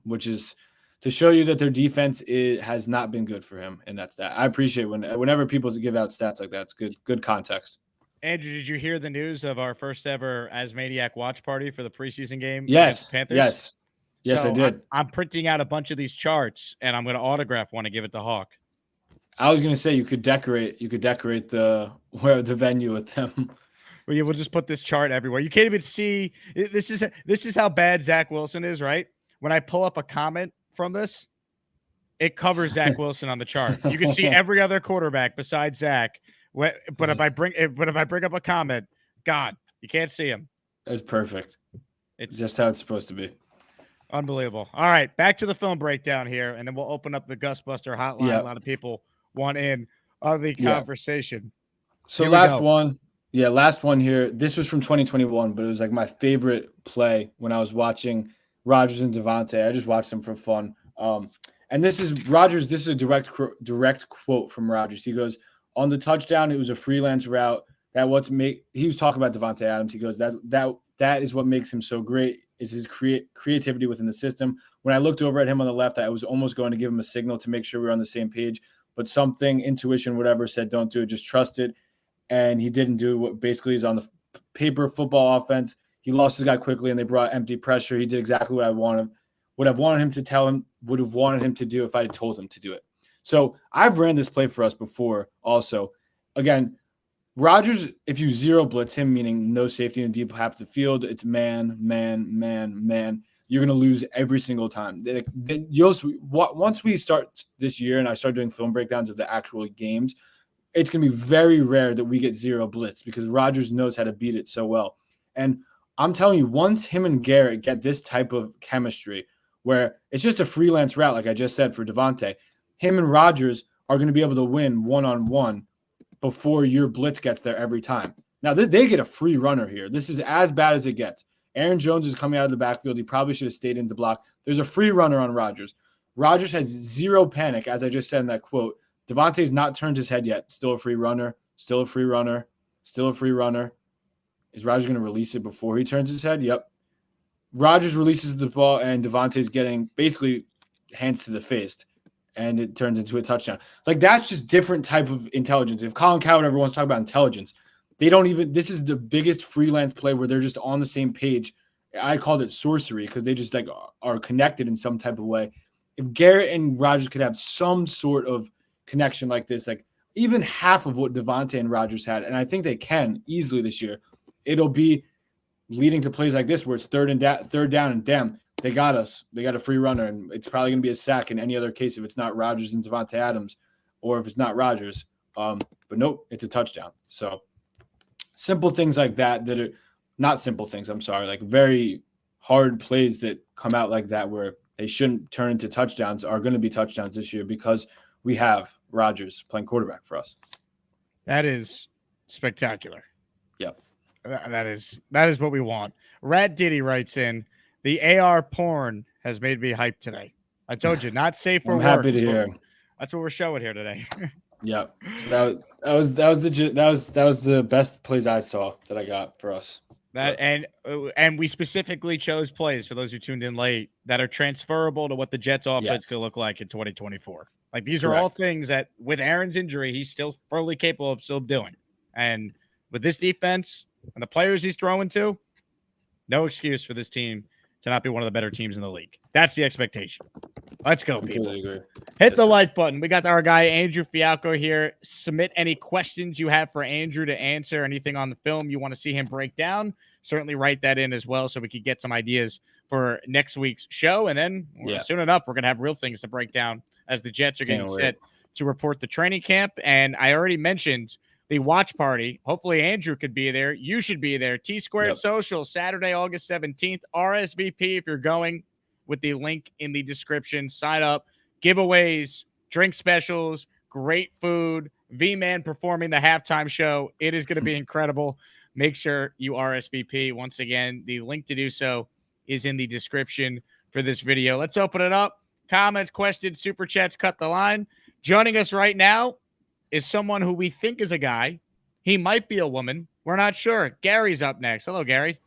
which is to show you that their defense has not been good for him. And that's that. I appreciate whenever people give out stats like that. It's good context. Andrew, did you hear the news of our first ever Asmaniac watch party for the preseason game? Yes. Against the Panthers? Yes, so I did. I'm printing out a bunch of these charts, and I'm going to autograph one and give it to Hawk. I was going to say you could decorate the venue with them. Well, we'll just put this chart everywhere. You can't even see. This is how bad Zach Wilson is, right? When I pull up a comment from this, it covers Zach Wilson on the chart. You can see every other quarterback besides Zach. But if I bring up a comment, God, you can't see him. That's perfect. It's just how it's supposed to be. Unbelievable. All right, back to the film breakdown here, and then we'll open up the Gusbuster hotline. Yep. A lot of people want in on the conversation. So last one here. This was from 2021, but it was like my favorite play when I was watching Rodgers and Devontae. I just watched them for fun. And this is Rodgers. This is a direct quote from Rodgers. He goes, on the touchdown, it was a freelance route. He was talking about Devontae Adams. He goes, that is what makes him so great, is his creativity within the system. When I looked over at him on the left, I was almost going to give him a signal to make sure we were on the same page, but something, intuition, whatever, said don't do it, just trust it. And he didn't do what basically is on the paper football offense. He lost his guy quickly, and they brought empty pressure. He did exactly what I wanted. Would have wanted him to tell him, would have wanted him to do if I had told him to do it. So I've ran this play for us before also. Again, Rodgers, if you zero blitz him, meaning no safety in the deep half of the field, it's man. You're going to lose every single time. Once we start this year and I start doing film breakdowns of the actual games, it's going to be very rare that we get zero blitz because Rodgers knows how to beat it so well. And I'm telling you, once him and Garrett get this type of chemistry where it's just a freelance route, like I just said for Devontae, him and Rodgers are going to be able to win one-on-one before your blitz gets there every time. Now, they get a free runner here. This is as bad as it gets. Aaron Jones is coming out of the backfield. He probably should have stayed in the block. There's a free runner on Rodgers. Rodgers has zero panic, as I just said in that quote. Devontae's not turned his head yet. Still a free runner. Still a free runner. Still a free runner. Is Rodgers going to release it before he turns his head? Yep. Rodgers releases the ball, and Devontae's getting basically hands to the face, and it turns into a touchdown. Like, that's just different type of intelligence. If Colin Cowherd ever wants to talk about intelligence, they don't even – this is the biggest freelance play where they're just on the same page. I called it sorcery because they just, like, are connected in some type of way. If Garrett and Rodgers could have some sort of connection like this, like even half of what Devontae and Rodgers had, and I think they can easily this year, it'll be leading to plays like this where it's third down and damn, they got us. They got a free runner, and it's probably going to be a sack in any other case if it's not Rodgers and Devontae Adams, or if it's not Rodgers. But nope, it's a touchdown. So simple things like that are not simple things. I'm sorry, like very hard plays that come out like that where they shouldn't turn into touchdowns are going to be touchdowns this year because we have Rodgers playing quarterback for us. That is spectacular. Yep. That is what we want. Rat Diddy writes in, the AR porn has made me hyped today. I told you, not safe for I'm work. happy to hear. That's what we're showing here today. Yep. So that was the best plays I saw that I got for us. And we specifically chose plays for those who tuned in late that are transferable to what the Jets offense could look like in 2024. Like these are all things that with Aaron's injury, he's still fully capable of still doing. And with this defense and the players he's throwing to, no excuse for this team to not be one of the better teams in the league. That's the expectation. Let's go, people. Hit the like button. We got our guy, Andrew Fialco, here. Submit any questions you have for Andrew to answer, anything on the film you want to see him break down. Certainly write that in as well so we could get some ideas for next week's show. And then soon enough, we're going to have real things to break down as the Jets are getting set to report the training camp. And I already mentioned the watch party. Hopefully Andrew could be there. You should be there. T-Squared Social, Saturday, August 17th. RSVP if you're going with the link in the description. Sign up. Giveaways, drink specials, great food, V-Man performing the halftime show. It is going to be incredible. Make sure you RSVP. Once again, the link to do so is in the description for this video. Let's open it up. Comments, questions, super chats, cut the line. Joining us right now is someone who we think is a guy. He might be a woman. We're not sure. Gary's up next. Hello, Gary.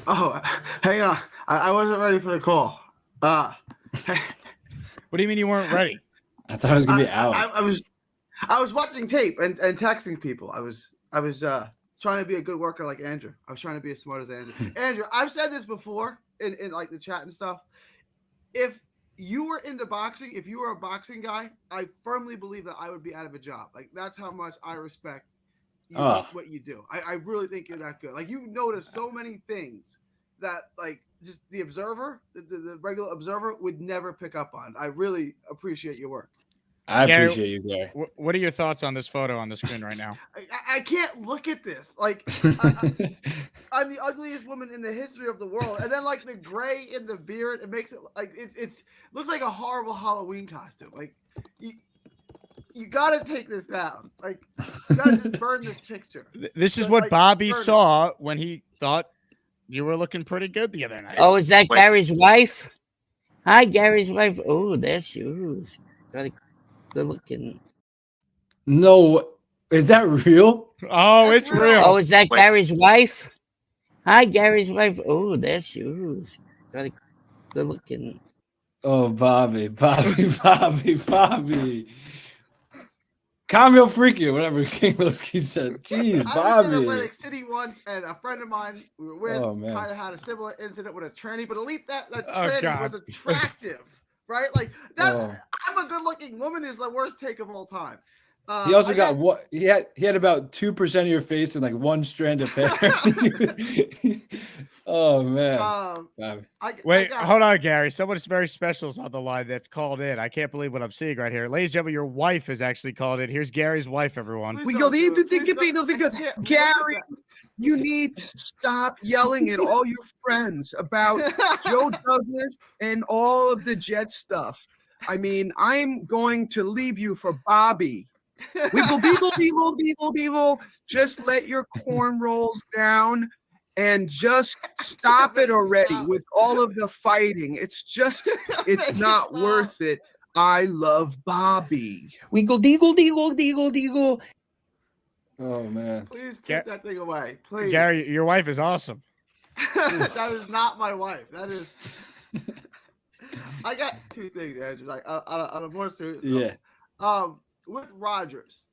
Oh, hang on. I wasn't ready for the call. What do you mean you weren't ready? I thought it was gonna be out. I was watching tape and texting people. I was trying to be a good worker like Andrew. I was trying to be as smart as Andrew. Andrew, I've said this before in like the chat and stuff. If you were into boxing, if you were a boxing guy, I firmly believe that I would be out of a job. Like that's how much I respect you, what you do. I really think you're that good. Like you notice so many things that like just the observer, the regular observer would never pick up on. I really appreciate your work. I appreciate you, Gary. What are your thoughts on this photo on the screen right now? I can't look at this. Like, I'm the ugliest woman in the history of the world. And then, like, the gray in the beard, it makes it like it's looks like a horrible Halloween costume. Like, you got to take this down. Like, you got to just burn this picture. This is what Bobby saw when he thought you were looking pretty good the other night. Oh, is that Gary's wife? Hi, Gary's wife. Oh, there she is. Really good looking. No, is that real? Oh, it's real. Oh, is that Gary's wife? Hi, Gary's wife. Oh, there she is. Really good looking. Oh, Bobby. Cameo freaky or whatever King Lowski said. Jeez, Bobby. I was in Atlantic City once, and a friend of mine we were with kind of had a similar incident with a tranny, but at least that tranny was attractive, right? Like that. I'm a good-looking woman is the worst take of all time. He also got what he had about 2% of your face and like one strand of hair. Oh man. Hold on, Gary. Someone very special is on the line that's called in. I can't believe what I'm seeing right here. Ladies and gentlemen, your wife is actually called in. Here's Gary's wife, everyone. Gary. You need to stop yelling at all your friends about Joe Douglas and all of the Jet stuff. I mean, I'm going to leave you for Bobby. Wiggle, beagle, beagle, beagle, beagle. Just let your corn rolls down and just stop it already with all of the fighting. It's not worth it. I love Bobby. Wiggle, deagle, deagle, deagle, deagle. Oh man. Please put that thing away, please. Gary, your wife is awesome. That is not my wife. That is. I got two things, Andrew. Like on a more serious Yeah. note. With Rodgers,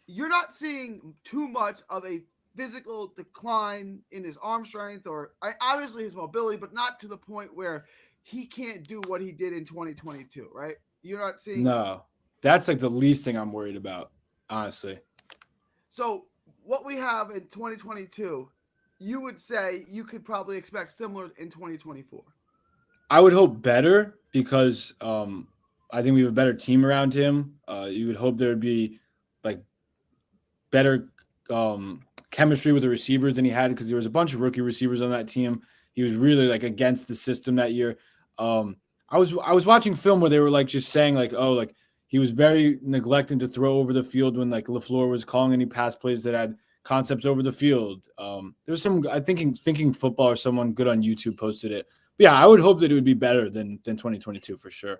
you're not seeing too much of a physical decline in his arm strength, or obviously his mobility, but not to the point where he can't do what he did in 2022, right? You're not seeing. No, that's like the least thing I'm worried about, honestly. So what we have in 2022, you would say you could probably expect similar in 2024. I would hope better because I think we have a better team around him. You would hope there would be like better chemistry with the receivers than he had because there was a bunch of rookie receivers on that team. He was really like against the system that year. I was watching film where they were like just saying like, oh, like he was very neglecting to throw over the field when like LaFleur was calling any pass plays that had concepts over the field. There's some I thinking football or someone good on YouTube posted it. But yeah, I would hope that it would be better than 2022 for sure.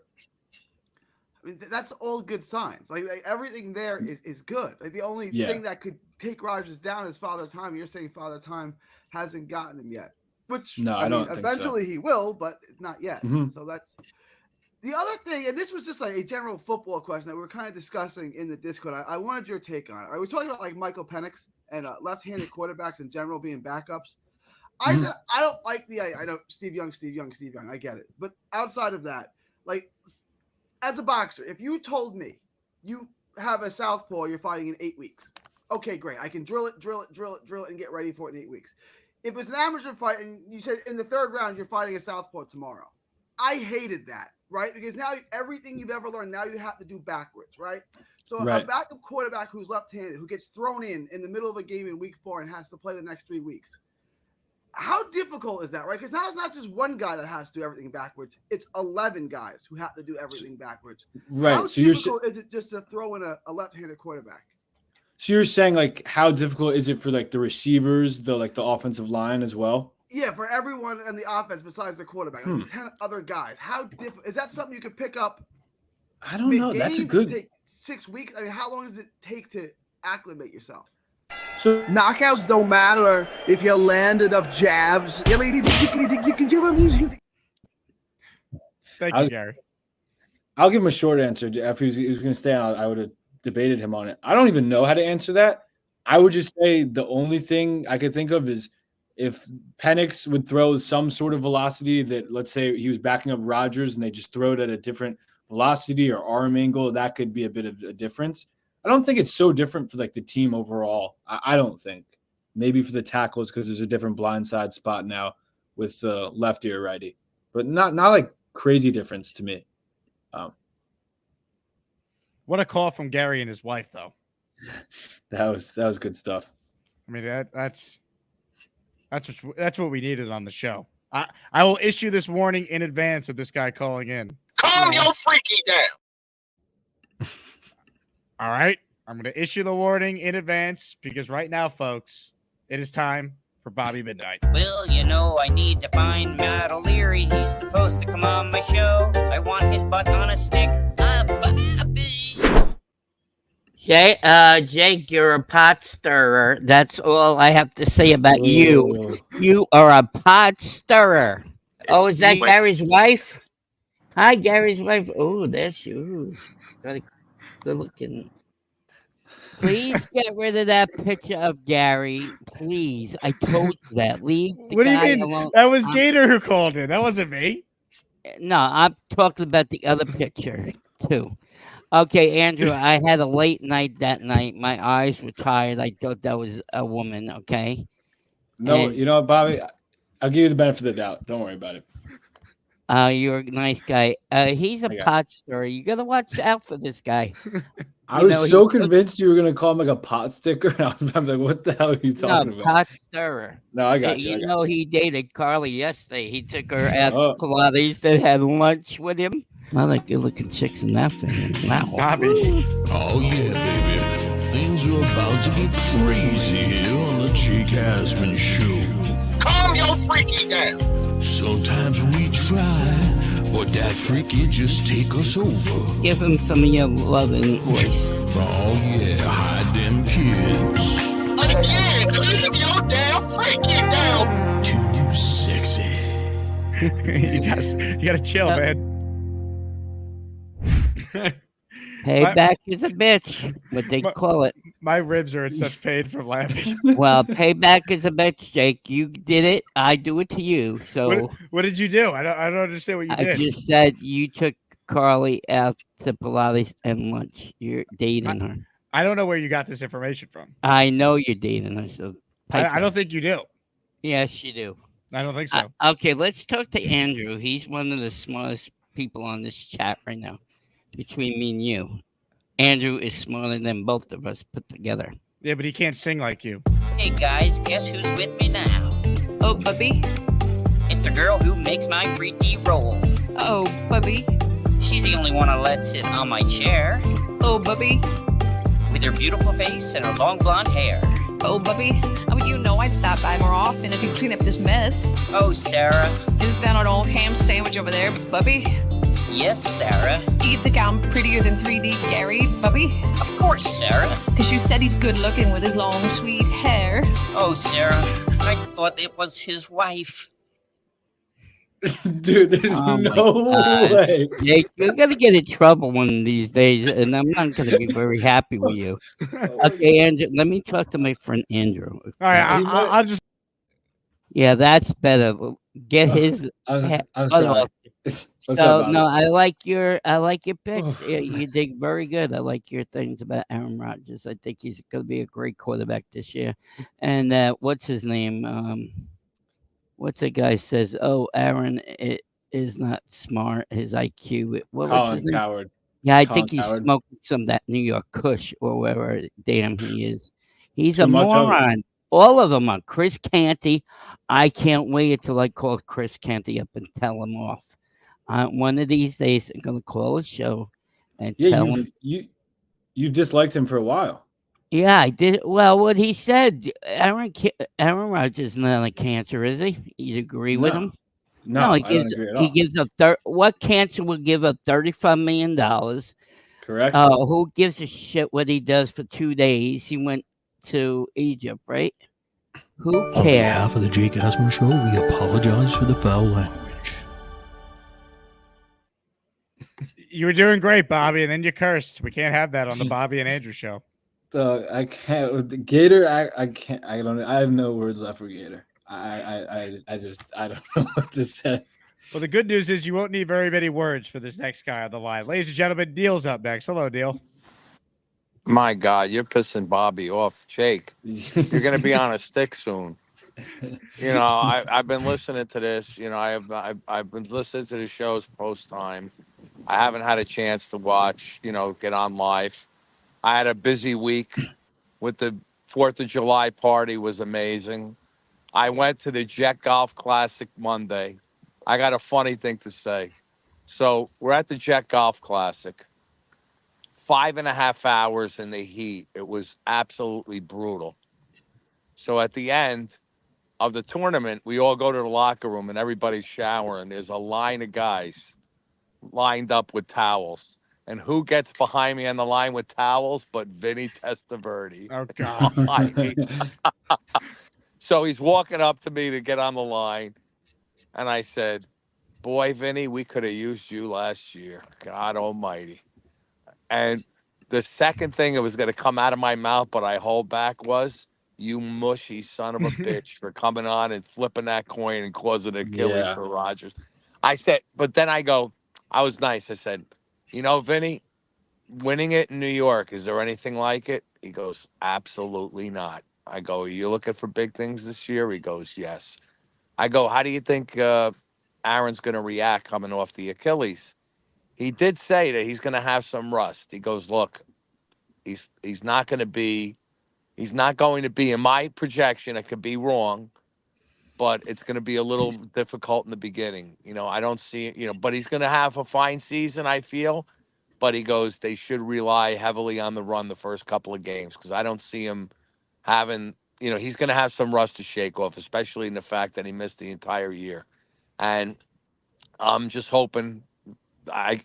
I mean, that's all good signs. Like everything there is good. Like the only thing that could take Rodgers down is Father Time. You're saying Father Time hasn't gotten him yet, which no, I don't think eventually so. he will, but not yet. Mm-hmm. So that's the other thing. And this was just like a general football question that we were kind of discussing in the Discord. I wanted your take on it. We're talking about like Michael Penix and left-handed quarterbacks in general being backups. I said I don't like I know Steve Young. I get it, but outside of that, like. As a boxer, if you told me you have a southpaw you're fighting in 8 weeks, okay, great. I can drill it, and get ready for it in 8 weeks. If it's an amateur fight and you said in the third round you're fighting a southpaw tomorrow, I hated that, right? Because now everything you've ever learned, now you have to do backwards, right? So a backup quarterback who's left-handed, who gets thrown in the middle of a game in week 4 and has to play the next 3 weeks. How difficult is that, right? Because now it's not just one guy that has to do everything backwards. It's 11 guys who have to do everything backwards. Right. How difficult is it just to throw in a left-handed quarterback? So you're saying like how difficult is it for like the receivers, the offensive line as well? Yeah, for everyone in the offense besides the quarterback, like 10 other guys. How difficult is that? Something you could pick up? I don't know. That's a good. Take 6 weeks. I mean, how long does it take to acclimate yourself? So Knockouts don't matter if you land enough jabs. Thank you, Gary. I'll give him a short answer. If he was going to stay on, I would have debated him on it. I don't even know how to answer that. I would just say the only thing I could think of is if Penix would throw some sort of velocity that, let's say he was backing up Rodgers and they just throw it at a different velocity or arm angle, that could be a bit of a difference. I don't think it's so different for like the team overall. I don't think. Maybe for the tackles because there's a different blindside spot now with lefty or righty, but not like crazy difference to me. What a call from Gary and his wife, though. That was good stuff. I mean that's what we needed on the show. I will issue this warning in advance of this guy calling in. Calm your freaky down. All right. I'm going to issue the warning in advance because right now, folks, it is time for Bobby Midnight. Well, you know, I need to find Matt O'Leary. He's supposed to come on my show. I want his butt on a stick. Bobby. Jake, you're a pot stirrer. That's all I have to say about you. You are a pot stirrer. Oh, is that Gary's wife? Hi, Gary's wife. Oh, there she is. Good looking. Please get rid of that picture of Gary. Please. I told you that. Leave the What do you guy mean? alone. That was Gator who called in. That wasn't me. No, I'm talking about the other picture, too. Okay, Andrew, I had a late night that night. My eyes were tired. I thought that was a woman, okay? No, you know what, Bobby? I'll give you the benefit of the doubt. Don't worry about it. You're a nice guy. He's a I got pot stirrer. You gotta watch out for this guy. I You was know, so he's convinced you were gonna call him like a pot sticker. And I'm like, what the hell are you no talking about? pot stirrer. No, I got you. I You got know, you. he dated Carly yesterday. He took her out Oh. to Pilates. They had lunch with him. A lot of good-looking chicks in that family. Wow. Bobby. Oh yeah, baby. Things are about to get crazy here on the Jake Asman Show. Calm your freaky down. Sometimes we try, but that freaky just take us over. Give him some of your loving voice. Oh yeah, hide them kids. Again, leave your damn freaky down. Too new sexy. You gotta chill, man. Payback is a bitch, what they call it. My ribs are in such pain from laughing. Well, payback is a bitch, Jake. You did it. I do it to you. So What did you do? I don't understand what you I did. just said you took Carly out to Pilates and lunch. You're dating her. I don't know where you got this information from. I know you're dating her. So I don't think you do. Yes, you do. I don't think so. Okay, let's talk to Andrew. He's one of the smartest people on this chat right now. Between me and you, Andrew is smarter than both of us put together. Yeah, but he can't sing like you. Hey guys, guess who's with me now? Oh, Bubby. It's the girl who makes my freaky roll. Oh, Bubby. She's the only one I let sit on my chair. Oh, Bubby. With her beautiful face and her long blonde hair. Oh, Bubby. Oh, you know I'd stop by more often if you clean up this mess. Oh, Sarah. Is that an old ham sandwich over there, Bubby? Yes, Sarah. Do you think I'm prettier than 3D Gary, Bubby? Of course, Sarah. Because you said he's good looking with his long, sweet hair. Oh, Sarah. I thought it was his wife. Dude, there's no way. Jake, you're gonna get in trouble one of these days, and I'm not gonna be very happy with you. Okay, Andrew, let me talk to my friend Andrew. All right, I'll just. Yeah, that's better. Get his. I'm butt sorry. off. What's So up, Bobby? no, I like your pick. Yeah, you did very good. I like your things about Aaron Rodgers. I think he's going to be a great quarterback this year. And what's his name? What's the guy says? Oh, Aaron is not smart. His IQ. What was his Colin name? Coward. Yeah, I Colin think he's Coward. smoking some of that New York Kush or wherever damn he is. He's Too a much of it. moron. All of them are. Chris Canty. I can't wait until I call Chris Canty up and tell him off. One of these days, I'm going to call a show and tell him. You've disliked him for a while. Yeah, I did. Well, what he said, Aaron Rodgers is not a cancer, is he? You agree with him? No, he I gives. don't agree at He all. gives up. What cancer will give up $35 million? Correct. Who gives a shit what he does for 2 days? He went to Egypt, right? Who On cares? behalf of the Jake Asman Show, we apologize for the foul language. You were doing great, Bobby, and then you cursed. We can't have that on the Bobby and Andrew show. I can't with the Gator. I can't. I don't. I have no words left for Gator. I don't know what to say. Well, the good news is you won't need very many words for this next guy on the line. Ladies and gentlemen, Neil's up next. Hello, Neil. My God, you're pissing Bobby off, Jake. You're going to be on a stick soon. You know, I've been listening to this. You know, I've been listening to the shows post time. I haven't had a chance to watch. You know, get on live. I had a busy week with the 4th of July party. Was amazing. I went to the Jet Golf Classic Monday. I got a funny thing to say. So we're at the Jet Golf Classic. 5.5 hours in the heat. It was absolutely brutal. So at the end of the tournament, we all go to the locker room and everybody's showering. There's a line of guys lined up with towels. And who gets behind me on the line with towels but Vinny Testaverde? Oh, God. So he's walking up to me to get on the line. And I said, boy, Vinny, we could have used you last year. God almighty. And the second thing that was going to come out of my mouth, but I hold back, was, you mushy son of a bitch for coming on and flipping that coin and causing Achilles for Rodgers. I said, but then I was nice. I said, you know, Vinny, winning it in New York, is there anything like it? He goes, absolutely not. I go, are you looking for big things this year? He goes, yes. I go, how do you think Aaron's going to react coming off the Achilles. He did say that he's going to have some rust. He goes, look, he's not going to be in my projection. It could be wrong, but it's going to be a little difficult in the beginning. I don't see it, but he's going to have a fine season, I feel. But he goes, they should rely heavily on the run the first couple of games because I don't see him having, he's going to have some rust to shake off, especially in the fact that he missed the entire year. And I'm just hoping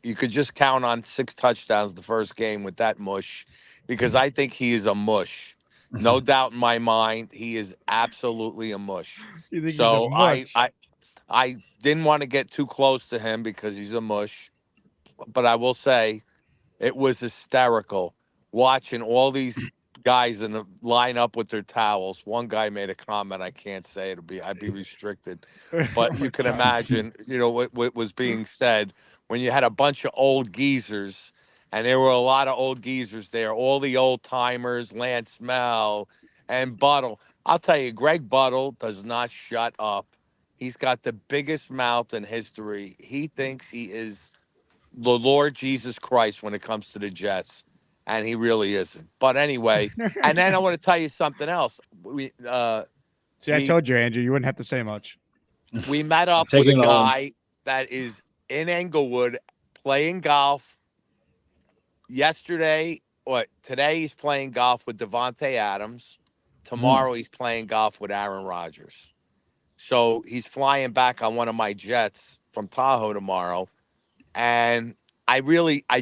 you could just count on 6 touchdowns the first game with that mush because I think he is a mush. No doubt in my mind, he is absolutely a mush. You think So he's a mush? I didn't want to get too close to him because he's a mush. But I will say it was hysterical watching all these guys in the line up with their towels. One guy made a comment. I can't say I'd be restricted, but you can imagine, what was being said when you had a bunch of old geezers, and there were a lot of old geezers there. All the old timers, Lance Mel and Buttle. I'll tell you, Greg Buttle does not shut up. He's got the biggest mouth in history. He thinks he is the Lord Jesus Christ when it comes to the Jets, and he really isn't. But anyway, and then I want to tell you something else. I told you, Andrew, you wouldn't have to say much. We met up with a guy that is in Englewood playing golf yesterday. Today he's playing golf with Devontae Adams. Tomorrow he's playing golf with Aaron Rodgers. So he's flying back on one of my jets from Tahoe tomorrow. And I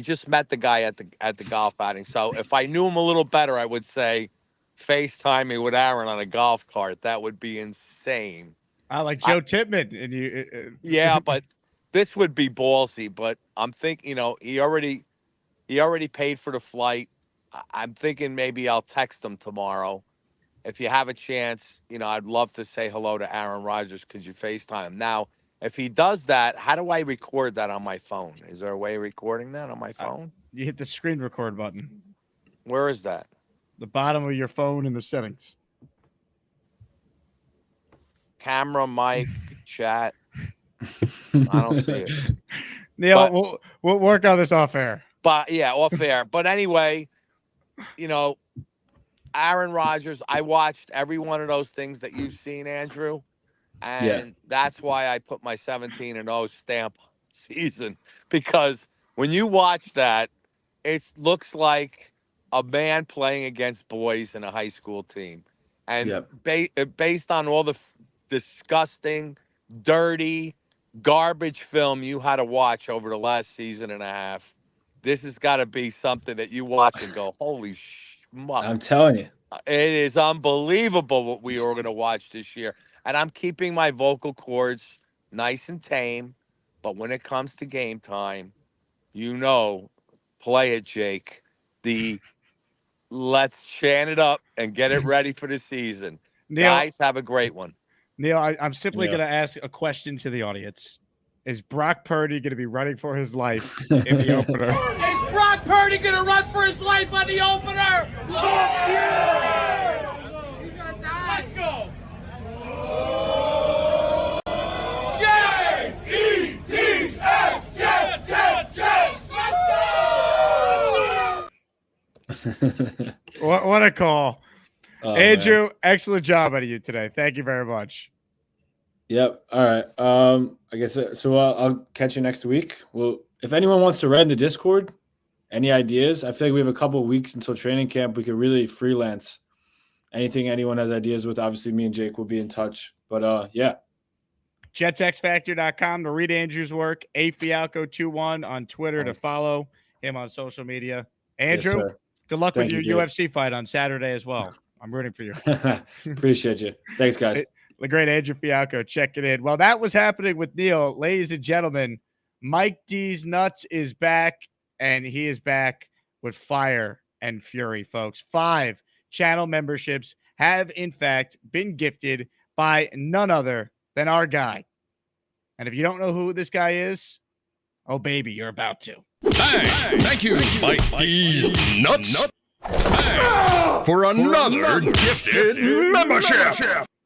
just met the guy at the golf outing. So if I knew him a little better, I would say FaceTime me with Aaron on a golf cart. That would be insane. I like Joe Tippmann. And you, yeah, but this would be ballsy. But I'm thinking, he already paid for the flight. I'm thinking maybe I'll text him tomorrow. If you have a chance, I'd love to say hello to Aaron Rodgers. Could you FaceTime him? Now, if he does that, how do I record that on my phone? Is there a way of recording that on my phone? You hit the screen record button. Where is that? The bottom of your phone in the settings. Camera, mic, chat. I don't see it. Neil, we'll work on this off air. But yeah, off air. But anyway, Aaron Rodgers, I watched every one of those things that you've seen, Andrew. And that's why I put my 17-0 stamp on season, because when you watch that, it looks like a man playing against boys in a high school team. And based on all the disgusting, dirty, garbage film you had to watch over the last season and a half, this has got to be something that you watch and go, holy schmuck. I'm telling you. It is unbelievable what we are going to watch this year. And I'm keeping my vocal cords nice and tame. But when it comes to game time, play it, Jake. Let's chant it up and get it ready for the season. Neil, guys, have a great one. Neil, I'm simply going to ask a question to the audience. Is Brock Purdy going to be running for his life in the opener? Is Brock Purdy going to run for his life on the opener? Yeah! He's going to die. Let's go. J-E-T-S, Jets, Jets, Jets. Let's go. What a call. Oh, Andrew, man. Excellent job out of you today. Thank you very much. Yep. All right. I guess so. I'll catch you next week. Well, if anyone wants to read in the Discord, any ideas? I feel like we have a couple of weeks until training camp. We could really freelance anything anyone has ideas with. Obviously, me and Jake will be in touch. But yeah. JetsXFactor.com to read Andrew's work. Fialco21 on Twitter to follow him on social media. Andrew, good luck with your UFC fight on Saturday as well. I'm rooting for you. Appreciate you. Thanks, guys. The great Andrew Fialco checking in. Well, that was happening with Neil. Ladies and gentlemen, Mike D's Nuts is back, and he is back with fire and fury, folks. 5 channel memberships have, in fact, been gifted by none other than our guy. And if you don't know who this guy is, oh, baby, you're about to. Hey, thank you, Mike D's Nuts, for another gifted membership.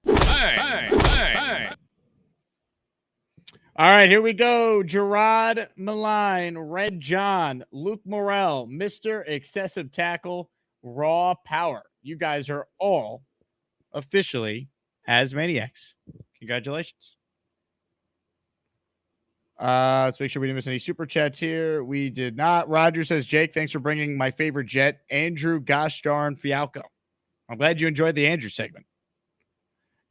Hey. All right, here we go. Gerard Malign, Red John, Luke Morrell, Mr. Excessive Tackle, Raw Power. You guys are all officially as maniacs. Congratulations. Let's make sure we didn't miss any super chats here. We did not. Roger says, Jake, thanks for bringing my favorite Jet, Andrew gosh darn Fialco. I'm glad you enjoyed the Andrew segment.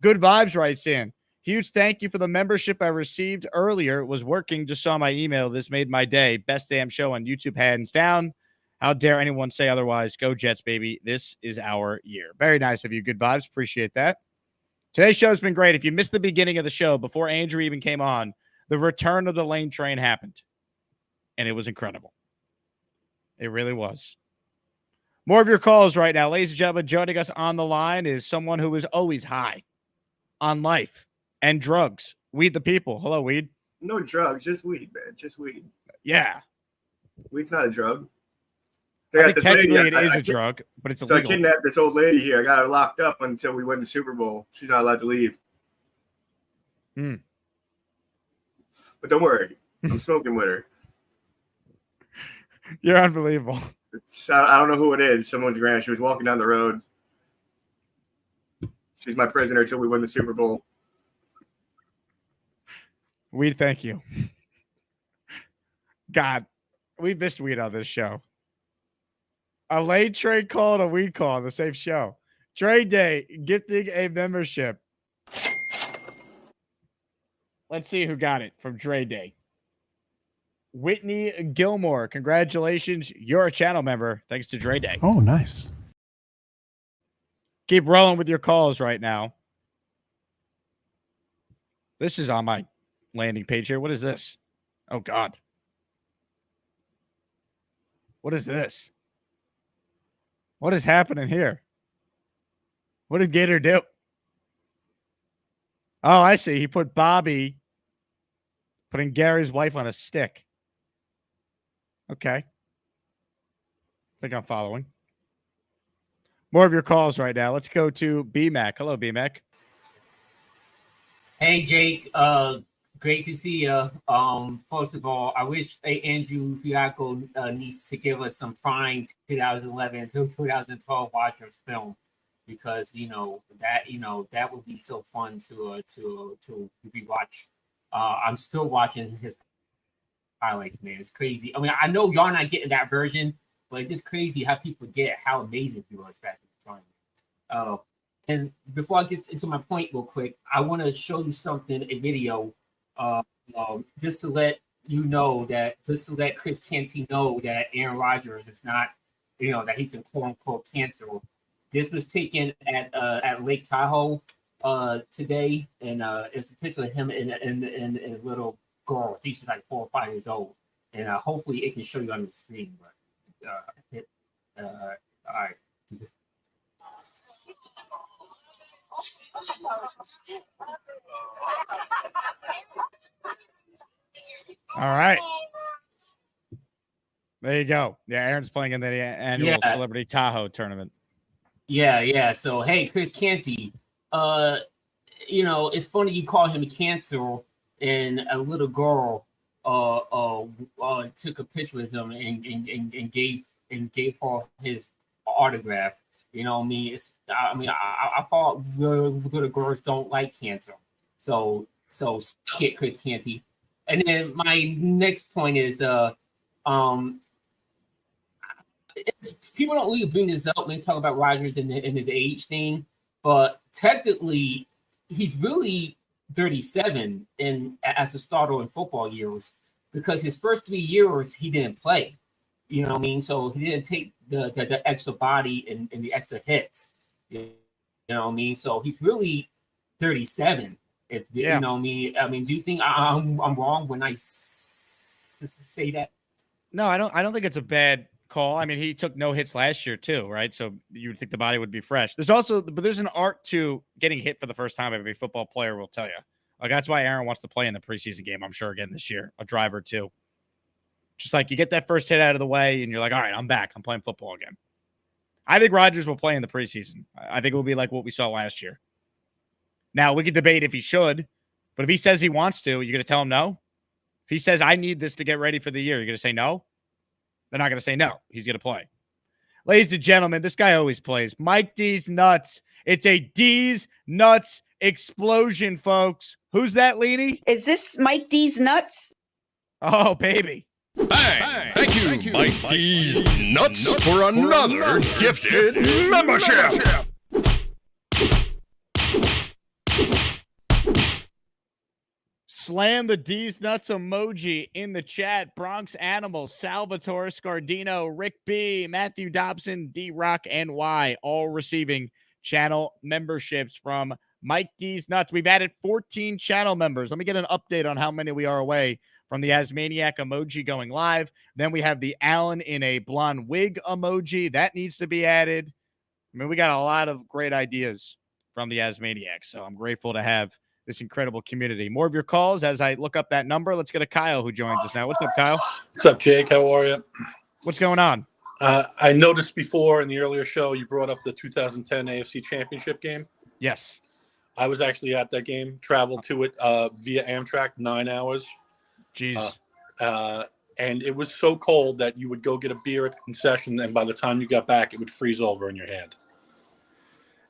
Good Vibes writes in. Huge thank you for the membership I received earlier. It was working. Just saw my email. This made my day. Best damn show on YouTube, hands down. How dare anyone say otherwise? Go Jets, baby. This is our year. Very nice of you. Good Vibes. Appreciate that. Today's show has been great. If you missed the beginning of the show, before Andrew even came on, the return of the lane train happened. And it was incredible. It really was. More of your calls right now. Ladies and gentlemen, joining us on the line is someone who is always high on life and drugs. Weed the people. Hello, Weed. No drugs, just weed, man. Just weed. Yeah. Weed's not a drug. I think technically it is a drug, but it's illegal. So I kidnapped this old lady here. I got her locked up until we win the Super Bowl. She's not allowed to leave. Hmm. But don't worry. I'm smoking with her. You're unbelievable. I don't know who it is. Someone's grand. She was walking down the road. She's my prisoner until we win the Super Bowl. Weed, thank you. God, we missed Weed on this show. A late trade call and a Weed call on the same show. Trade Day, gifting a membership. Let's see who got it from Trade Day. Whitney Gilmore, congratulations. You're a channel member thanks to Dre Day. Oh, nice. Keep rolling with your calls right now. This is on my landing page here. What is this? Oh, God. What is this? What is happening here? What did Gator do? Oh, I see. He put Bobby putting Gary's wife on a stick. Okay. I think I'm following. More of your calls right now. Let's go to B-Mac. Hello, B-Mac. Hey, Jake. Great to see you. First of all, I wish Andrew Fialco needs to give us some prime 2011 to 2012 Rodgers film, because that would be so fun to rewatch. I'm still watching his highlights, man. It's crazy. I mean, I know y'all not getting that version, but it's just crazy how people get how amazing he was back in the time. And before I get into my point real quick, I want to show you something, a video, just to let Chris Canty know that Aaron Rodgers is not, that he's in quote unquote cancer. This was taken at Lake Tahoe today, and it's a picture of him and a little girl. I think she's like 4 or 5 years old, and hopefully it can show you on the screen. But all right. All right. There you go. Yeah, Aaron's playing in the annual Celebrity Tahoe tournament. Yeah. So, hey, Chris Canty, it's funny you call him cancer, and a little girl took a picture with him and gave her his autograph. You know what I mean? I thought little girls don't like cancer. So suck it, Chris Canty. And then my next point is people don't really bring this up when they talk about Rodgers and his age thing, but technically he's really 37 as a starter in football years, because his first 3 years he didn't play. You know what I mean? So he didn't take the extra body and the extra hits. You know what I mean? So he's really 37. You know what I mean? I mean, do you think I'm wrong when I say that? No, I don't think it's a bad call. I mean, he took no hits last year too, right? So you would think the body would be fresh. There's an art to getting hit for the first time. Every football player will tell you. Like, that's why Aaron wants to play in the preseason game, I'm sure, again this year. A drive or two. Just like you get that first hit out of the way and you're like, all right, I'm back. I'm playing football again. I think Rodgers will play in the preseason. I think it will be like what we saw last year. Now, we could debate if he should, but if he says he wants to, you're going to tell him no? If he says, I need this to get ready for the year, you're going to say no? They're not going to say no. He's going to play. Ladies and gentlemen, this guy always plays. Mike D's Nuts. It's a D's Nuts explosion, folks. Who's that, Leanie? Is this Mike D's Nuts? Oh, baby. Bang! Thank you, Mike D's Nuts, for another gifted membership. Slam the D's Nuts emoji in the chat. Bronx Animals, Salvatore Scardino, Rick B, Matthew Dobson, D-Rock, and Y, all receiving channel memberships from Mike D's Nuts. We've added 14 channel members. Let me get an update on how many we are away from the Asmaniac emoji going live. Then we have the Alan in a blonde wig emoji. That needs to be added. I mean, we got a lot of great ideas from the Asmaniac, so I'm grateful to have this incredible community. More of your calls as I look up that number. Let's get a Kyle who joins us now. What's up, Kyle? What's up, Jake? How are you? What's going on? I noticed before in the earlier show you brought up the 2010 AFC Championship game. Yes. I was actually at that game, traveled to it via Amtrak, 9 hours. Jeez. And it was so cold that you would go get a beer at the concession, and by the time you got back, it would freeze over in your hand.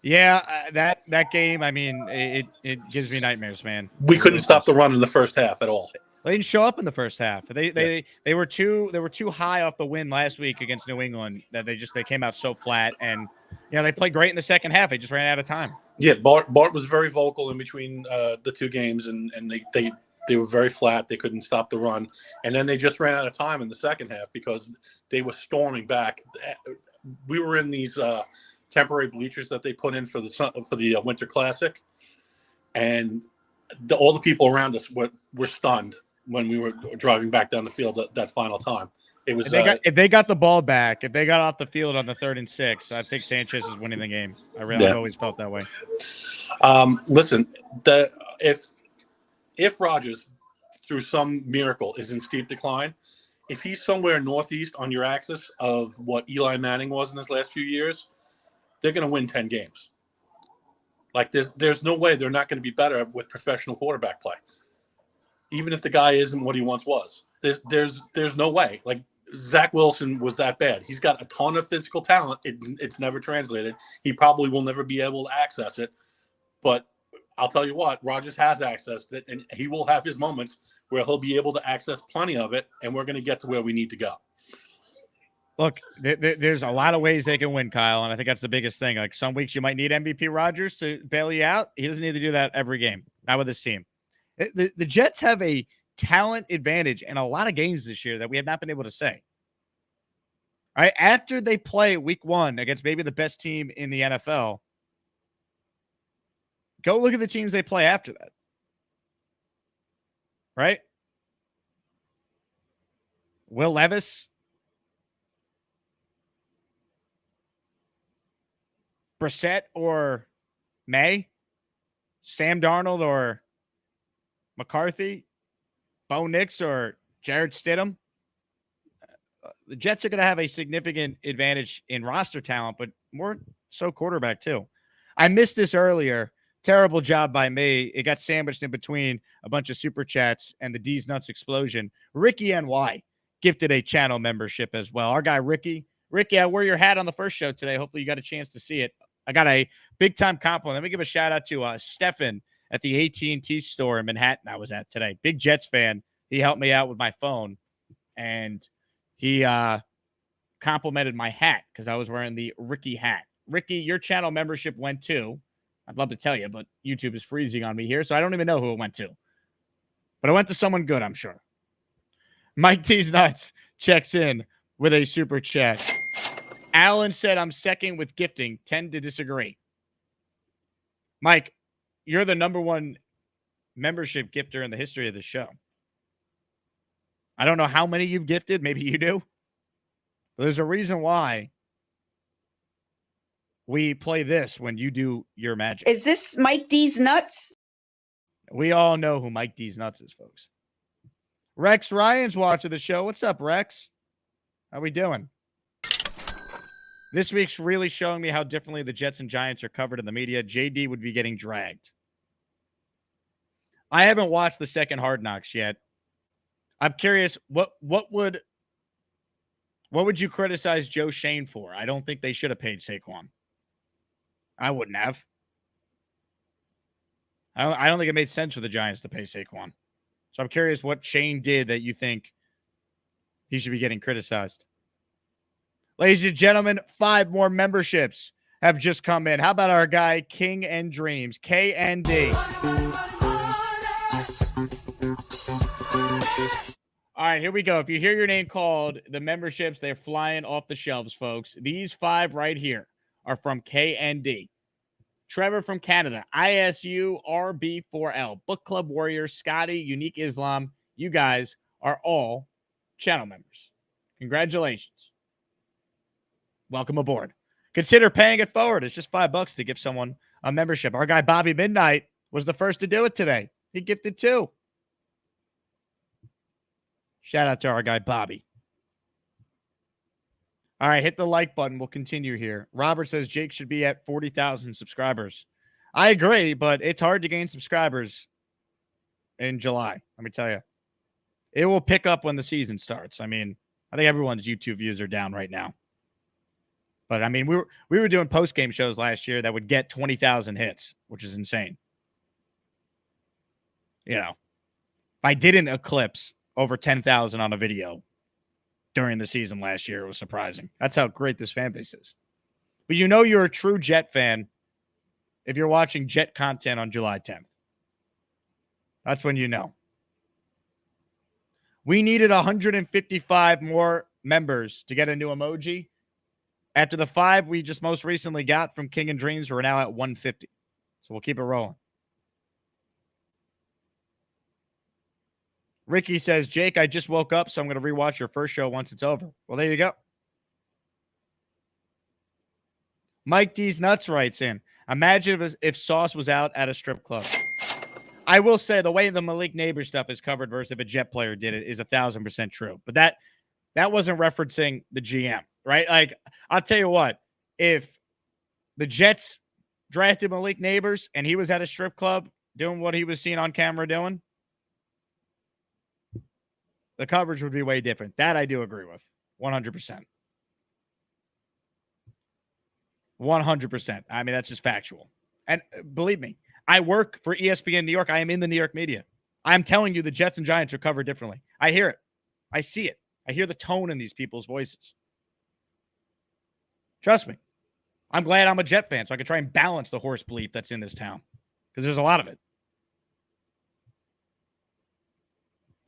Yeah, that game, I mean, it gives me nightmares, man. We couldn't stop the run in the first half at all. They didn't show up in the first half. They were too high off the win last week against New England that they came out so flat, and they played great in the second half. They just ran out of time. Yeah, Bart was very vocal in between the two games, and they were very flat. They couldn't stop the run, and then they just ran out of time in the second half because they were storming back. We were in these temporary bleachers that they put in for the Winter Classic, and all the people around us were stunned when we were driving back down the field that final time. It was if they got the ball back, if they got off the field on the 3rd and 6, I think Sanchez is winning the game. I've always felt that way. Listen, if Rodgers, through some miracle, is in steep decline, if he's somewhere northeast on your axis of what Eli Manning was in his last few years, they're going to win 10 games. Like there's no way they're not going to be better with professional quarterback play. Even if the guy isn't what he once was, there's no way. Like Zach Wilson was that bad. He's got a ton of physical talent. It's never translated. He probably will never be able to access it. But I'll tell you what, Rodgers has accessed it, and he will have his moments where he'll be able to access plenty of it, and we're going to get to where we need to go. Look, there's a lot of ways they can win, Kyle, and I think that's the biggest thing. Like some weeks you might need MVP Rodgers to bail you out. He doesn't need to do that every game, not with this team. The Jets have a talent advantage in a lot of games this year that we have not been able to say. All right, after they play week 1 against maybe the best team in the NFL, go look at the teams they play after that. Right? Will Levis, Brissett or May, Sam Darnold or McCarthy, Bo Nix or Jared Stidham. The Jets are going to have a significant advantage in roster talent, but more so quarterback too. I missed this earlier. Terrible job by me. It got sandwiched in between a bunch of super chats and the D's Nuts explosion. Ricky NY gifted a channel membership as well. Our guy, Ricky. Ricky, I wore your hat on the first show today. Hopefully you got a chance to see it. I got a big time compliment. Let me give a shout out to Stefan at the AT&T store in Manhattan I was at today. Big Jets fan. He helped me out with my phone, and he complimented my hat because I was wearing the Ricky hat. Ricky, your channel membership went to, I'd love to tell you, but YouTube is freezing on me here, so I don't even know who it went to. But it went to someone good, I'm sure. Mike T's Nuts checks in with a super chat. Alan said, I'm second with gifting. Tend to disagree. Mike, you're the #1 membership gifter in the history of the show. I don't know how many you've gifted. Maybe you do. But there's a reason why we play this when you do your magic. Is this Mike D's Nuts? We all know who Mike D's Nuts is, folks. Rex Ryan's watching the show. What's up, Rex? How we doing? This week's really showing me how differently the Jets and Giants are covered in the media. JD would be getting dragged. I haven't watched the second Hard Knocks yet. I'm curious, what would you criticize Joe Shane for? I don't think they should have paid Saquon. I wouldn't have. I don't think it made sense for the Giants to pay Saquon. So I'm curious what Shane did that you think he should be getting criticized. Ladies and gentlemen, 5 more memberships have just come in. How about our guy, King and Dreams, KND? All right, here we go. If you hear your name called, the memberships, they're flying off the shelves, folks. These 5 right here are from KND. Trevor from Canada, ISU RB4L, Book Club Warriors, Scotty, Unique Islam. You guys are all channel members. Congratulations. Welcome aboard. Consider paying it forward. It's just $5 to give someone a membership. Our guy Bobby Midnight was the first to do it today. He gifted 2. Shout out to our guy Bobby. All right, hit the like button. We'll continue here. Robert says Jake should be at 40,000 subscribers. I agree, but it's hard to gain subscribers in July. Let me tell you. It will pick up when the season starts. I mean, I think everyone's YouTube views are down right now. But I mean, we were doing post-game shows last year that would get 20,000 hits, which is insane. You know, if I didn't eclipse over 10,000 on a video during the season last year, it was surprising. That's how great this fan base is. But you know you're a true Jet fan if you're watching Jet content on July 10th. That's when you know. We needed 155 more members to get a new emoji. After the 5 we just most recently got from King and Dreams, we're now at 150. So we'll keep it rolling. Ricky says, Jake, I just woke up, so I'm going to rewatch your first show once it's over. Well, there you go. Mike D's Nuts writes in, imagine if Sauce was out at a strip club. I will say the way the Malik Neighbors stuff is covered versus if a Jet player did it is 1,000% true. But that wasn't referencing the GM, right? Like, I'll tell you what, if the Jets drafted Malik Neighbors and he was at a strip club doing what he was seen on camera doing, the coverage would be way different. That I do agree with. 100%. 100%. I mean, that's just factual. And believe me, I work for ESPN New York. I am in the New York media. I'm telling you the Jets and Giants are covered differently. I hear it. I see it. I hear the tone in these people's voices. Trust me. I'm glad I'm a Jet fan so I can try and balance the horse bleep that's in this town because there's a lot of it.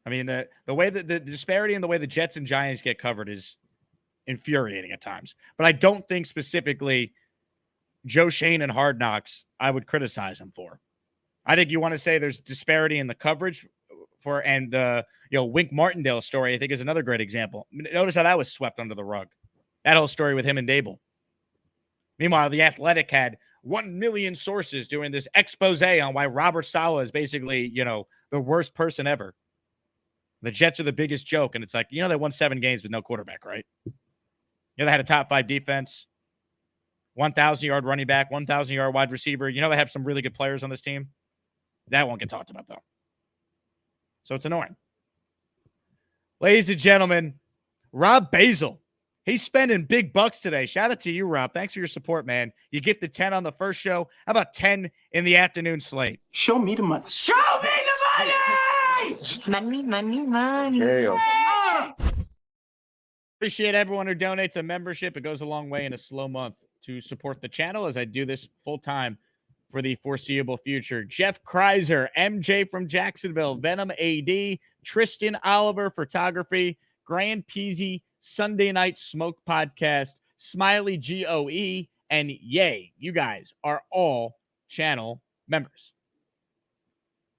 I mean, the way that the disparity in the way the Jets and Giants get covered is infuriating at times. But I don't think specifically Joe Shane and Hard Knocks I would criticize him for. I think you want to say there's disparity in the coverage for, and the Wink Martindale story I think is another great example. Notice how that was swept under the rug. That whole story with him and Dable. Meanwhile, The Athletic had 1 million sources doing this expose on why Robert Saleh is basically, the worst person ever. The Jets are the biggest joke. And it's like, they won 7 games with no quarterback, right? They had a top 5 defense, 1,000-yard running back, 1,000-yard wide receiver. They have some really good players on this team. That won't get talked about, though. So it's annoying. Ladies and gentlemen, Rob Basil. He's spending big bucks today. Shout out to you, Rob. Thanks for your support, man. You gifted 10 on the first show. How about 10 in the afternoon slate? Show me the money. Show me the money! Money, money, money. Appreciate everyone who donates a membership. It goes a long way in a slow month to support the channel as I do this full time for the foreseeable future. Jeff Kreiser, MJ from Jacksonville, Venom AD, Tristan Oliver Photography, Grand Peasy, Sunday Night Smoke Podcast, Smiley GOE, and Yay. You guys are all channel members.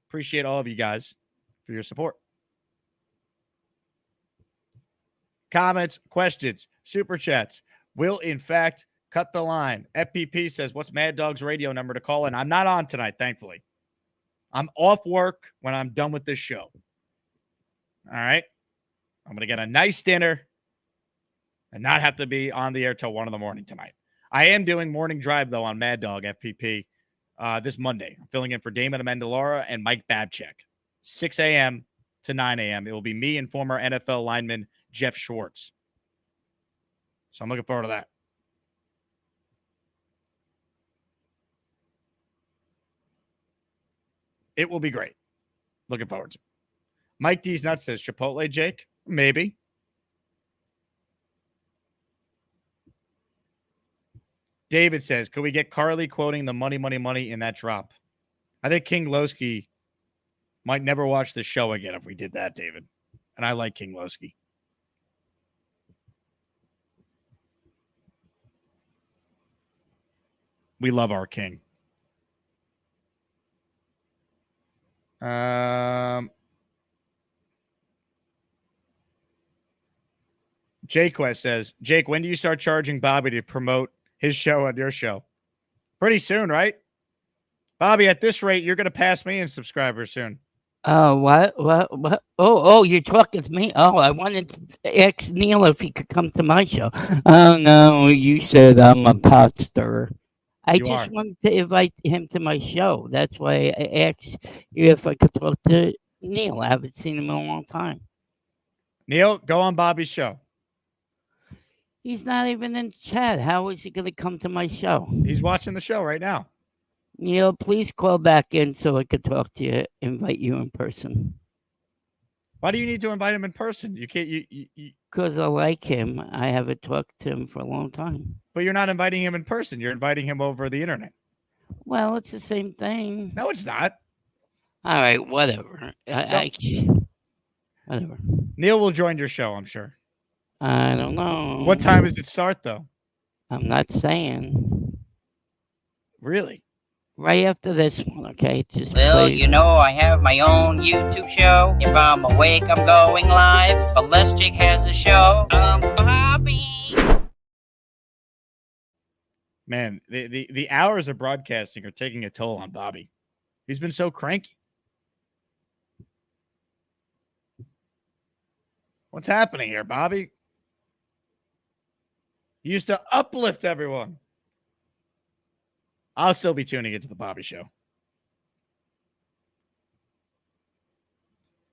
Appreciate all of you guys for your support. Comments, questions, super chats will, in fact, cut the line. FPP says, what's Mad Dog's radio number to call in? I'm not on tonight, thankfully. I'm off work when I'm done with this show. All right? I'm going to get a nice dinner and not have to be on the air till 1 a.m. tonight. I am doing morning drive, though, on Mad Dog FPP this Monday. I'm filling in for Damon Amendolara and Mike Babchick. 6 a.m. to 9 a.m. It will be me and former NFL lineman Jeff Schwartz. So I'm looking forward to that. It will be great. Looking forward to it. Mike D's Nuts says, Chipotle, Jake? Maybe. David says, could we get Carly quoting the money, money, money in that drop? I think King Lowski might never watch the show again if we did that, David. And I like King Lowski. We love our king. Jake Quest says, Jake, when do you start charging Bobby to promote his show on your show? Pretty soon, right? Bobby, at this rate, you're going to pass me in subscribers soon. What? Oh, you're talking to me? Oh, I wanted to ask Neil if he could come to my show. Oh, no, you said I'm a pot stirrer. I just wanted to invite him to my show. That's why I asked you if I could talk to Neil. I haven't seen him in a long time. Neil, go on Bobby's show. He's not even in chat. How is he going to come to my show? He's watching the show right now. Neil, please call back in so I could talk to you, invite you in person. Why do you need to invite him in person? You can't. Because I like him. I haven't talked to him for a long time. But you're not inviting him in person. You're inviting him over the internet. Well, it's the same thing. No, it's not. All right, whatever. Whatever. Neil will join your show, I'm sure. I don't know. What time does it start, though? I'm not saying. Really? Right after this one, okay? Just Well, play. you know, I have my own YouTube show. If I'm awake, I'm going live. Unless Jake has a show, Bobby. Man, the hours of broadcasting are taking a toll on Bobby. He's been so cranky. What's happening here, Bobby? You used to uplift everyone. I'll still be tuning into the Bobby Show.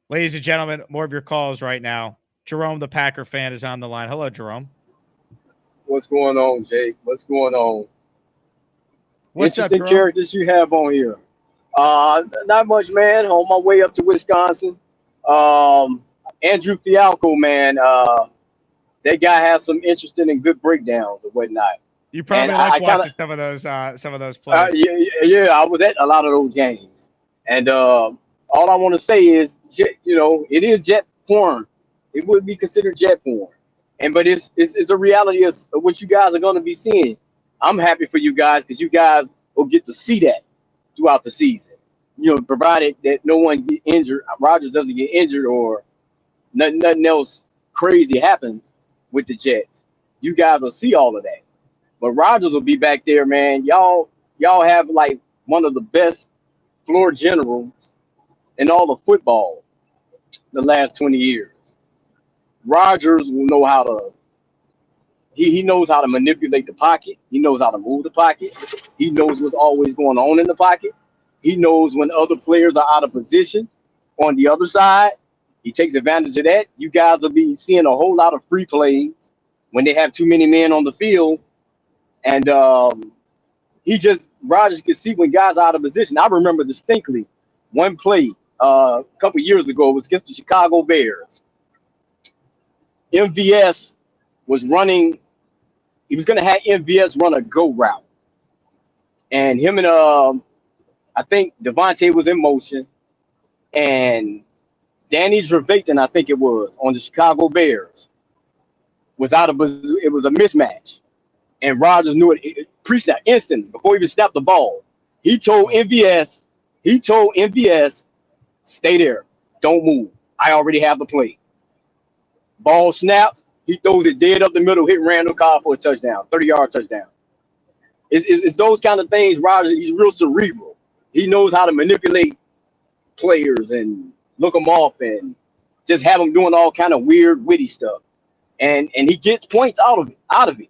Ladies and gentlemen, more of your calls right now. Jerome, the Packer fan, is on the line. Hello, Jerome. What's going on, Jake? What's going on? What's Interesting up, Jerome? characters you have on here. Not much, man. On my way up to Wisconsin. Andrew Fialco, man. That guy has some interesting and good breakdowns and whatnot. You probably like watching some of those plays. Yeah, I was at a lot of those games, and all I want to say is, it is jet porn. It would be considered jet porn, but it's a reality of what you guys are going to be seeing. I'm happy for you guys because you guys will get to see that throughout the season. Provided that no one get injured, Rodgers doesn't get injured, or nothing else crazy happens with the Jets. You guys will see all of that. But Rodgers will be back there, man. Y'all have like one of the best floor generals in all of football the last 20 years. Rodgers will know how to he knows how to manipulate the pocket. He knows how to move the pocket. He knows what's always going on in the pocket. He knows when other players are out of position on the other side. He takes advantage of that. You guys will be seeing a whole lot of free plays when they have too many men on the field. And Rodgers could see when guys are out of position. I remember distinctly one play a couple years ago. It was against the Chicago Bears. MVS was running. He was going to have MVS run a go route. And him and I think Devontae was in motion. And Danny Trevathan, I think it was, on the Chicago Bears, was out of it was a mismatch. And Rodgers knew it pre-snap, instantly, before he even snapped the ball. He told MVS, stay there. Don't move. I already have the play. Ball snaps. He throws it dead up the middle, hit Randall Cobb for a touchdown, 30-yard touchdown. It's those kind of things. Rodgers, he's real cerebral. He knows how to manipulate players and look them off and just have them doing all kind of weird, witty stuff. And he gets points out of it.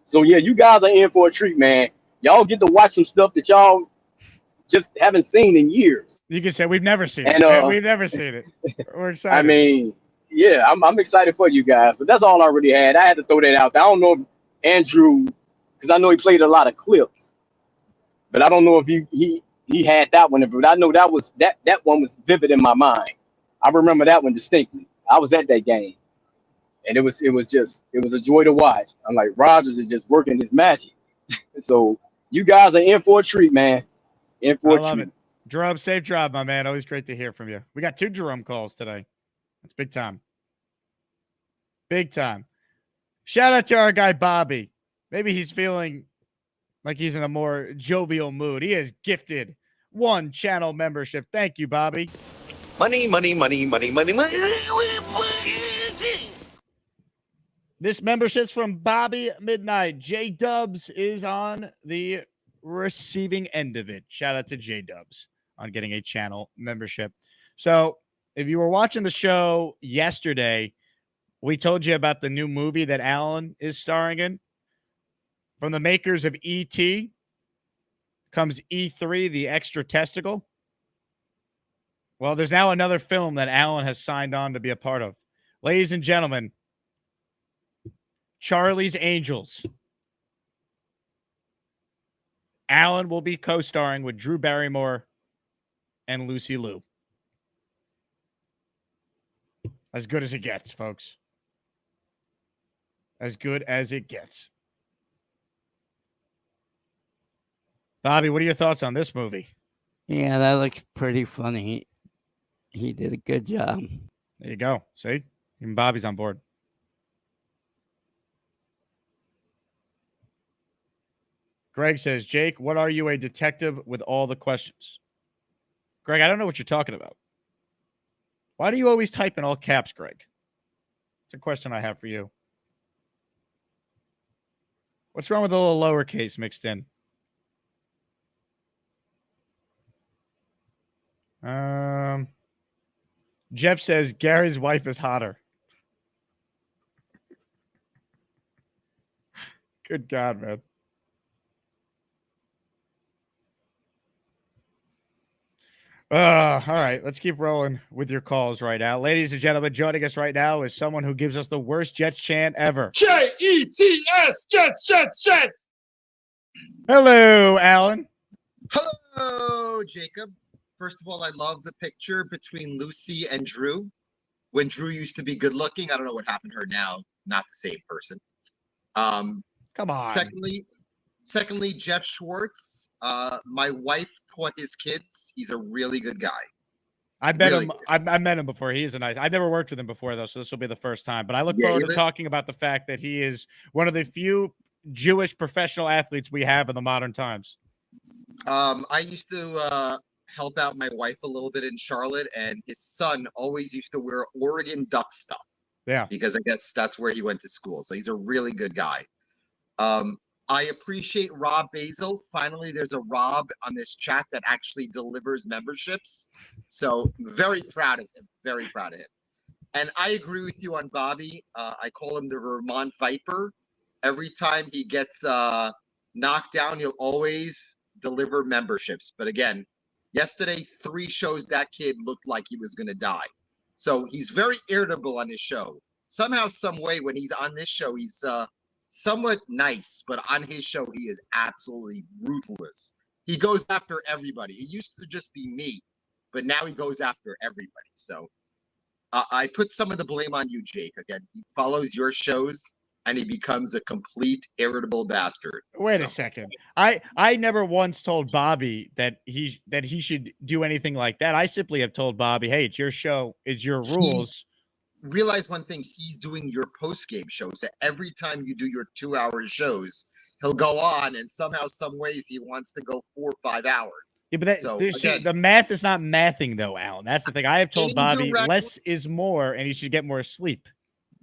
So yeah, you guys are in for a treat, man. Y'all get to watch some stuff that y'all just haven't seen in years. You can say we've never seen And it. We've never seen it. We're excited. I mean, yeah, I'm excited for you guys, but that's all I really had. I had to throw that out there. I don't know if Andrew, because I know he played a lot of clips, but I don't know if he had that one. But I know that one was vivid in my mind. I remember that one distinctly. I was at that game, and it was a joy to watch. I'm like, Rodgers is just working his magic. So you guys are in for a treat, man. In for a treat. I love it. Jerome, safe drive, my man. Always great to hear from you. We got 2 Jerome calls today. That's big time. Big time. Shout out to our guy, Bobby. Maybe he's feeling like he's in a more jovial mood. He is gifted 1 channel membership. Thank you, Bobby. Money, money, money, money, money, money. This membership's from Bobby Midnight. J Dubs is on the receiving end of it. Shout out to J Dubs on getting a channel membership. So if you were watching the show yesterday, we told you about the new movie that Alan is starring in. From the makers of E.T. comes E3, the extra testicle. Well, there's now another film that Alan has signed on to be a part of. Ladies and gentlemen, Charlie's Angels. Alan will be co-starring with Drew Barrymore and Lucy Liu. As good as it gets, folks. As good as it gets. Bobby, what are your thoughts on this movie? Yeah, that looks pretty funny. He did a good job. There you go. See? Even Bobby's on board. Greg says, Jake, what are you, a detective with all the questions? Greg, I don't know what you're talking about. Why do you always type in all caps, Greg? It's a question I have for you. What's wrong with a little lowercase mixed in? Jeff says Gary's wife is hotter. Good God, man. All right, let's keep rolling with your calls right now. Ladies and gentlemen, joining us right now is someone who gives us the worst Jets chant ever. Jets, Jets, Jets, Jets. Hello, Alan. Hello, Jacob. First of all, I love the picture between Lucy and Drew. When Drew used to be good looking, I don't know what happened to her now. Not the same person. Come on. Secondly, Jeff Schwartz. My wife taught his kids. He's a really good guy. I met him. I met him before. He is a nice. I've never worked with him before though, so this will be the first time. But I look forward to talking about the fact that he is one of the few Jewish professional athletes we have in the modern times. I used to help out my wife a little bit in Charlotte, and his son always used to wear Oregon Duck stuff. Yeah, because I guess that's where he went to school. So he's a really good guy. I appreciate Rob Basil. Finally, there's a Rob on this chat that actually delivers memberships. So very proud of him. Very proud of him. And I agree with you on Bobby. I call him the Vermont Viper. Every time he gets knocked down, he'll always deliver memberships. But again, yesterday, 3 shows that kid looked like he was going to die. So he's very irritable on his show. Somehow, some way, when he's on this show, he's somewhat nice, but on his show, he is absolutely ruthless. He goes after everybody. He used to just be me, but now he goes after everybody. So I put some of the blame on you, Jake. Again, he follows your shows, and he becomes a complete irritable bastard. Wait a second. I never once told Bobby that he should do anything like that. I simply have told Bobby, hey, it's your show, it's your rules. Realize one thing, he's doing your post-game show. So every time you do your 2-hour shows, he'll go on, and somehow, some ways, he wants to go 4 or 5 hours. Yeah, but the math is not mathing, though, Alan. That's the thing. I have told Bobby less is more, and he should get more sleep.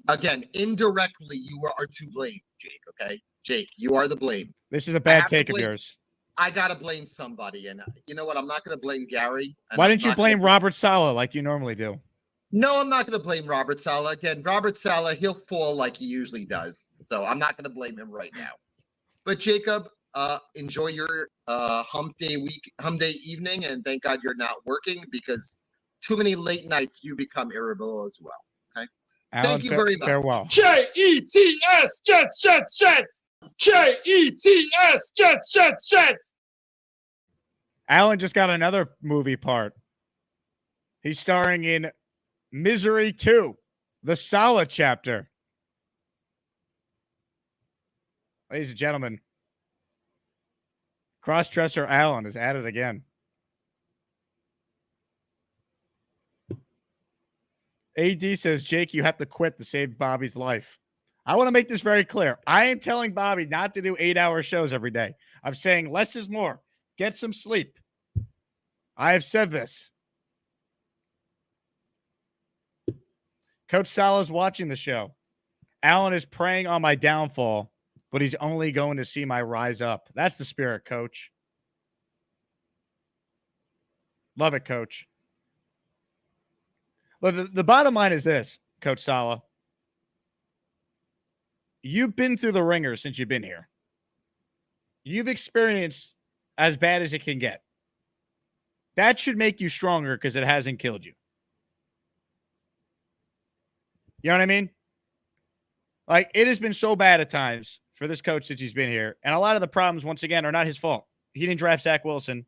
Again, indirectly, you are to blame, Jake, okay? Jake, you are the blame. This is a bad take of yours. I got to blame somebody, and you know what? I'm not going to blame Gary. Why didn't you blame Robert Saleh like you normally do? No, I'm not going to blame Robert Saleh. Again, Robert Saleh, he'll fall like he usually does. So I'm not going to blame him right now. But Jacob, Enjoy your hump day evening, and thank God you're not working, because too many late nights you become irritable as well. Okay. Alan, Thank you very much. farewell. Jets, Jets, Jets, Jets. Jets, Jets, Jets, Jets. Alan just got another movie part. He's starring in Misery 2, the Sala chapter. Ladies and gentlemen, crossdresser Alan is at it again. AD says, Jake, you have to quit to save Bobby's life. I want to make this very clear. I am telling Bobby not to do 8-hour shows every day. I'm saying less is more. Get some sleep. I have said this. Coach Salah's watching the show. Alan is preying on my downfall, but he's only going to see my rise up. That's the spirit, Coach. Love it, Coach. But the bottom line is this, Coach Salah. You've been through the ringer since you've been here. You've experienced as bad as it can get. That should make you stronger because it hasn't killed you. You know what I mean? Like, it has been so bad at times for this coach since he's been here. And a lot of the problems, once again, are not his fault. He didn't draft Zach Wilson.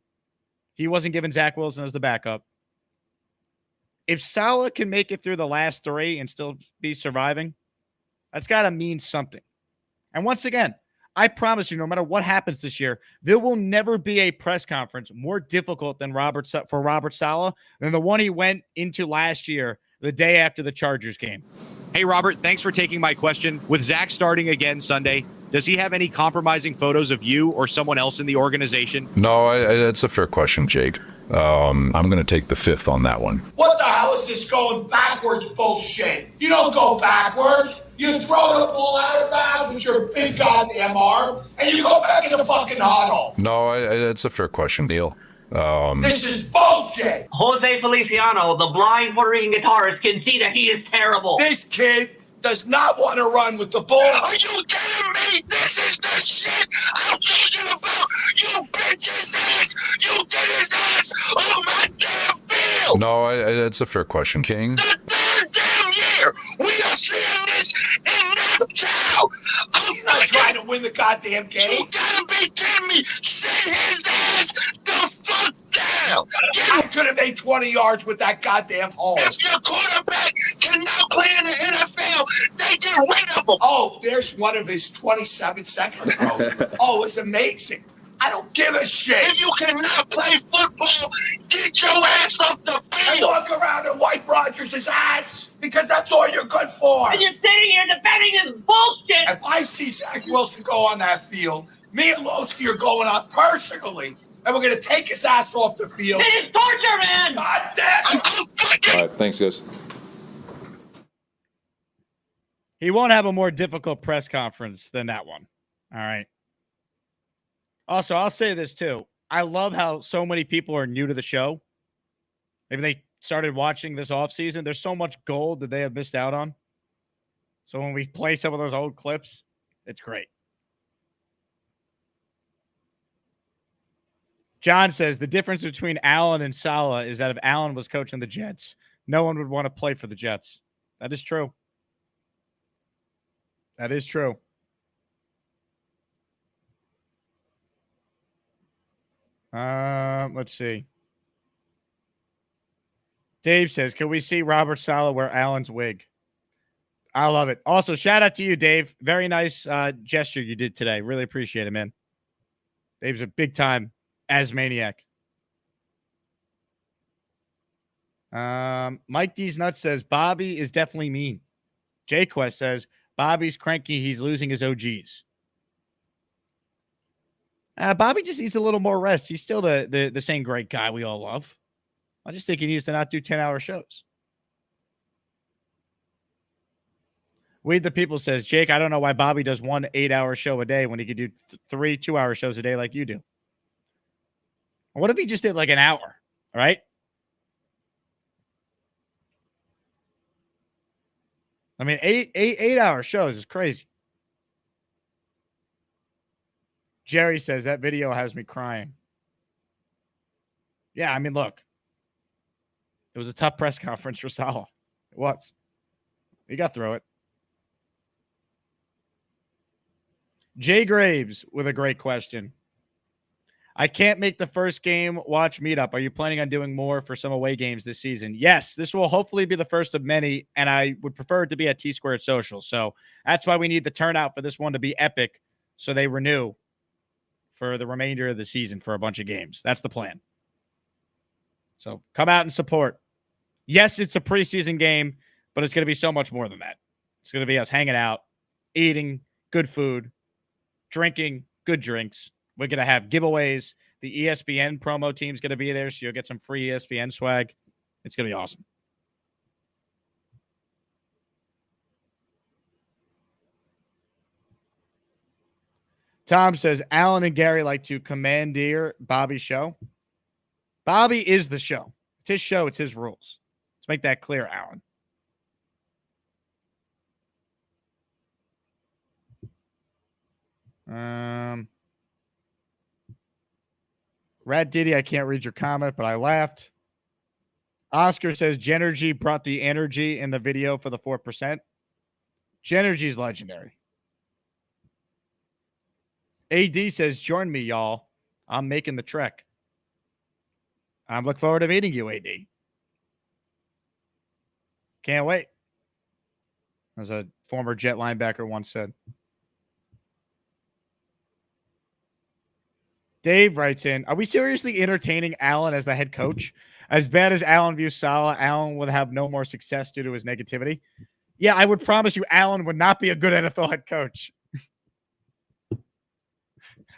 He wasn't given Zach Wilson as the backup. If Salah can make it through the last 3 and still be surviving, that's got to mean something. And once again, I promise you, no matter what happens this year, there will never be a press conference more difficult than for Robert Saleh than the one he went into last year, the day after the Chargers game. Hey, Robert, thanks for taking my question. With Zach starting again Sunday, does he have any compromising photos of you or someone else in the organization? No, it's a fair question, Jake. I'm going to take the 5th on that one. What the hell is this going backwards bullshit? You don't go backwards. You throw the ball out of bounds with your big goddamn arm, and you go back in the fucking huddle. No, it's a fair question, Neil. This is bullshit. Jose Feliciano, the blind Puerto Rican guitarist, can see that he is terrible. This kid does not want to run with the ball. Are you kidding me? This is the shit I'm talking about. You bitch's ass. You did his ass on my damn field. No, it's a fair question, King. The 3rd damn year we are seeing this in Naptown. He's not trying to win the goddamn game. You gotta be kidding me. Sit his ass the fuck down. I could have made 20 yards with that goddamn hole. If your quarterback cannot play in the NFL, they get rid of him. Oh, there's one of his 27 seconds, bro. Oh, it's amazing. I don't give a shit. If you cannot play football, get your ass off the field. And walk around and wipe Rodgers' ass, because that's all you're good for. And you're sitting here defending this bullshit. If I see Zach Wilson go on that field, me and Lowski are going on personally, and we're going to take his ass off the field. It is torture, man. God damn it. All right, thanks, guys. He won't have a more difficult press conference than that one. All right. Also, I'll say this too. I love how so many people are new to the show. Maybe they started watching this offseason. There's so much gold that they have missed out on. So when we play some of those old clips, it's great. John says the difference between Allen and Salah is that if Allen was coaching the Jets, no one would want to play for the Jets. That is true. That is true. Let's see. Dave says, can we see Robert Saleh wear Allen's wig? I love it. Also, shout out to you, Dave. Very nice gesture you did today. Really appreciate it, man. Dave's a big time Asmaniac. Mike D's Nuts says, Bobby is definitely mean. J Quest says, Bobby's cranky. He's losing his OGs. Bobby just needs a little more rest. He's still the same great guy we all love. I just think he needs to not do 10-hour shows. Weed the People says, Jake, I don't know why Bobby does 1 8-hour show a day when he could do 3 2-hour shows a day like you do. What if he just did like an hour, right? I mean, 8-hour shows is crazy. Jerry says that video has me crying. Yeah, I mean, look. It was a tough press conference for Salah. It was. He got through it. Jay Graves with a great question. I can't make the first game watch meetup. Are you planning on doing more for some away games this season? Yes, this will hopefully be the first of many, and I would prefer it to be at T-Squared Social. So that's why we need the turnout for this one to be epic so they renew for the remainder of the season for a bunch of games. That's the plan. So come out and support. Yes, it's a preseason game, but it's going to be so much more than that. It's going to be us hanging out, eating good food, drinking good drinks. We're going to have giveaways. The ESPN promo team's going to be there, so you'll get some free ESPN swag. It's going to be awesome. Tom says, Alan and Gary like to commandeer Bobby's show. Bobby is the show. It's his show. It's his rules. Let's make that clear, Alan. Rat Diddy, I can't read your comment, but I laughed. Oscar says, Genergy brought the energy in the video for the 4%. Genergy is legendary. AD says, join me, y'all. I'm making the trek. I'm looking forward to meeting you, AD. Can't wait. As a former Jet linebacker once said. Dave writes in, are we seriously entertaining Allen as the head coach? As bad as Allen views Salah, Allen would have no more success due to his negativity. Yeah, I would promise you Allen would not be a good NFL head coach.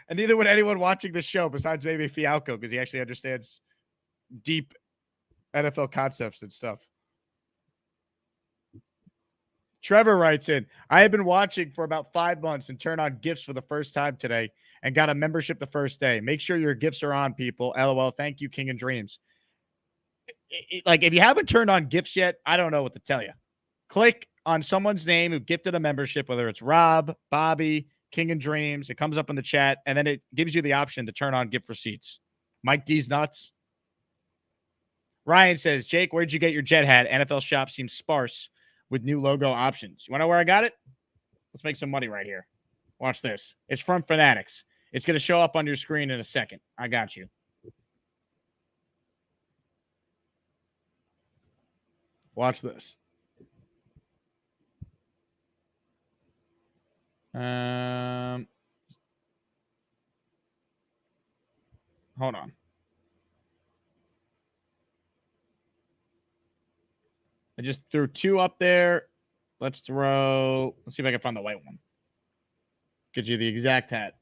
And neither would anyone watching the show besides maybe Fialco, because he actually understands deep NFL concepts and stuff. Trevor writes in, I have been watching for about 5 months and turned on gifts for the first time today and got a membership the first day. Make sure your gifts are on, people. LOL. Thank you, King and Dreams. Like, if you haven't turned on gifts yet, I don't know what to tell you. Click on someone's name who gifted a membership, whether it's Rob, Bobby, King and Dreams. It comes up in the chat, and then it gives you the option to turn on gift receipts. Mike D's nuts. Ryan says, Jake, where'd you get your Jet hat? NFL shop seems sparse with new logo options. You want to know where I got it? Let's make some money right here. Watch this. It's from Fanatics. It's going to show up on your screen in a second. I got you. Watch this. Hold on. I just threw 2 up there. Let's see if I can find the white one. Get you the exact hat.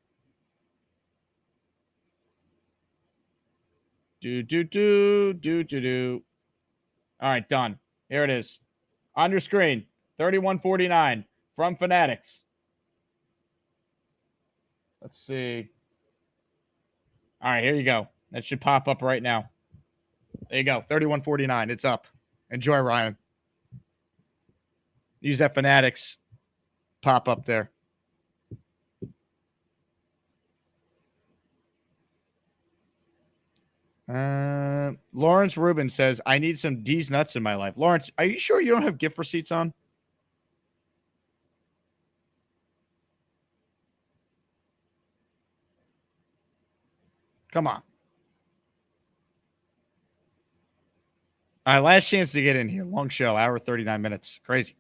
Do. All right, done. Here it is. On your screen, $31.49 from Fanatics. Let's see. All right, here you go. That should pop up right now. There you go. $31.49. It's up. Enjoy, Ryan. Use that Fanatics pop up there. Lawrence Rubin says, I need some D's nuts in my life. Lawrence, are you sure you don't have gift receipts on? Come on. All right, last chance to get in here. Long show, hour 39 minutes. Crazy.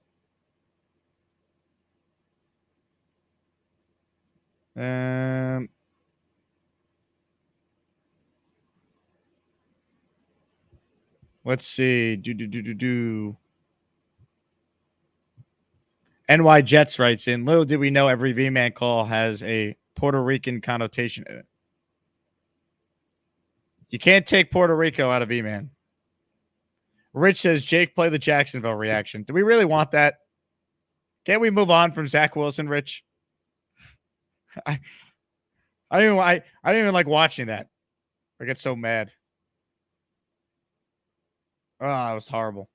Let's see. NY Jets writes in, little did we know every V-Man call has a Puerto Rican connotation in it. You can't take Puerto Rico out of V-Man. Rich says, Jake, play the Jacksonville reaction. Do we really want that? Can't we move on from Zach Wilson, Rich? I don't even like watching that. I get so mad. Oh, it was horrible.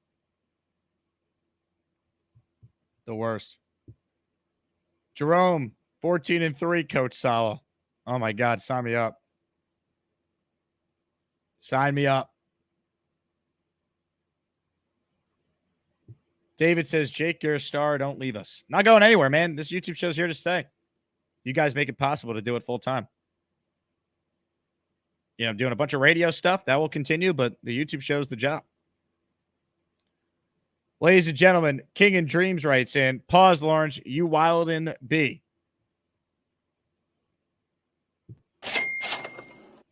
The worst. Jerome, 14-3, Coach Salah. Oh my God, sign me up. Sign me up. David says, Jake, you're a star. Don't leave us. Not going anywhere, man. This YouTube show's here to stay. You guys make it possible to do it full time. You know, I'm doing a bunch of radio stuff. That will continue, but the YouTube show's the job. Ladies and gentlemen, King and Dreams writes in, pause, Lawrence, you wild in B.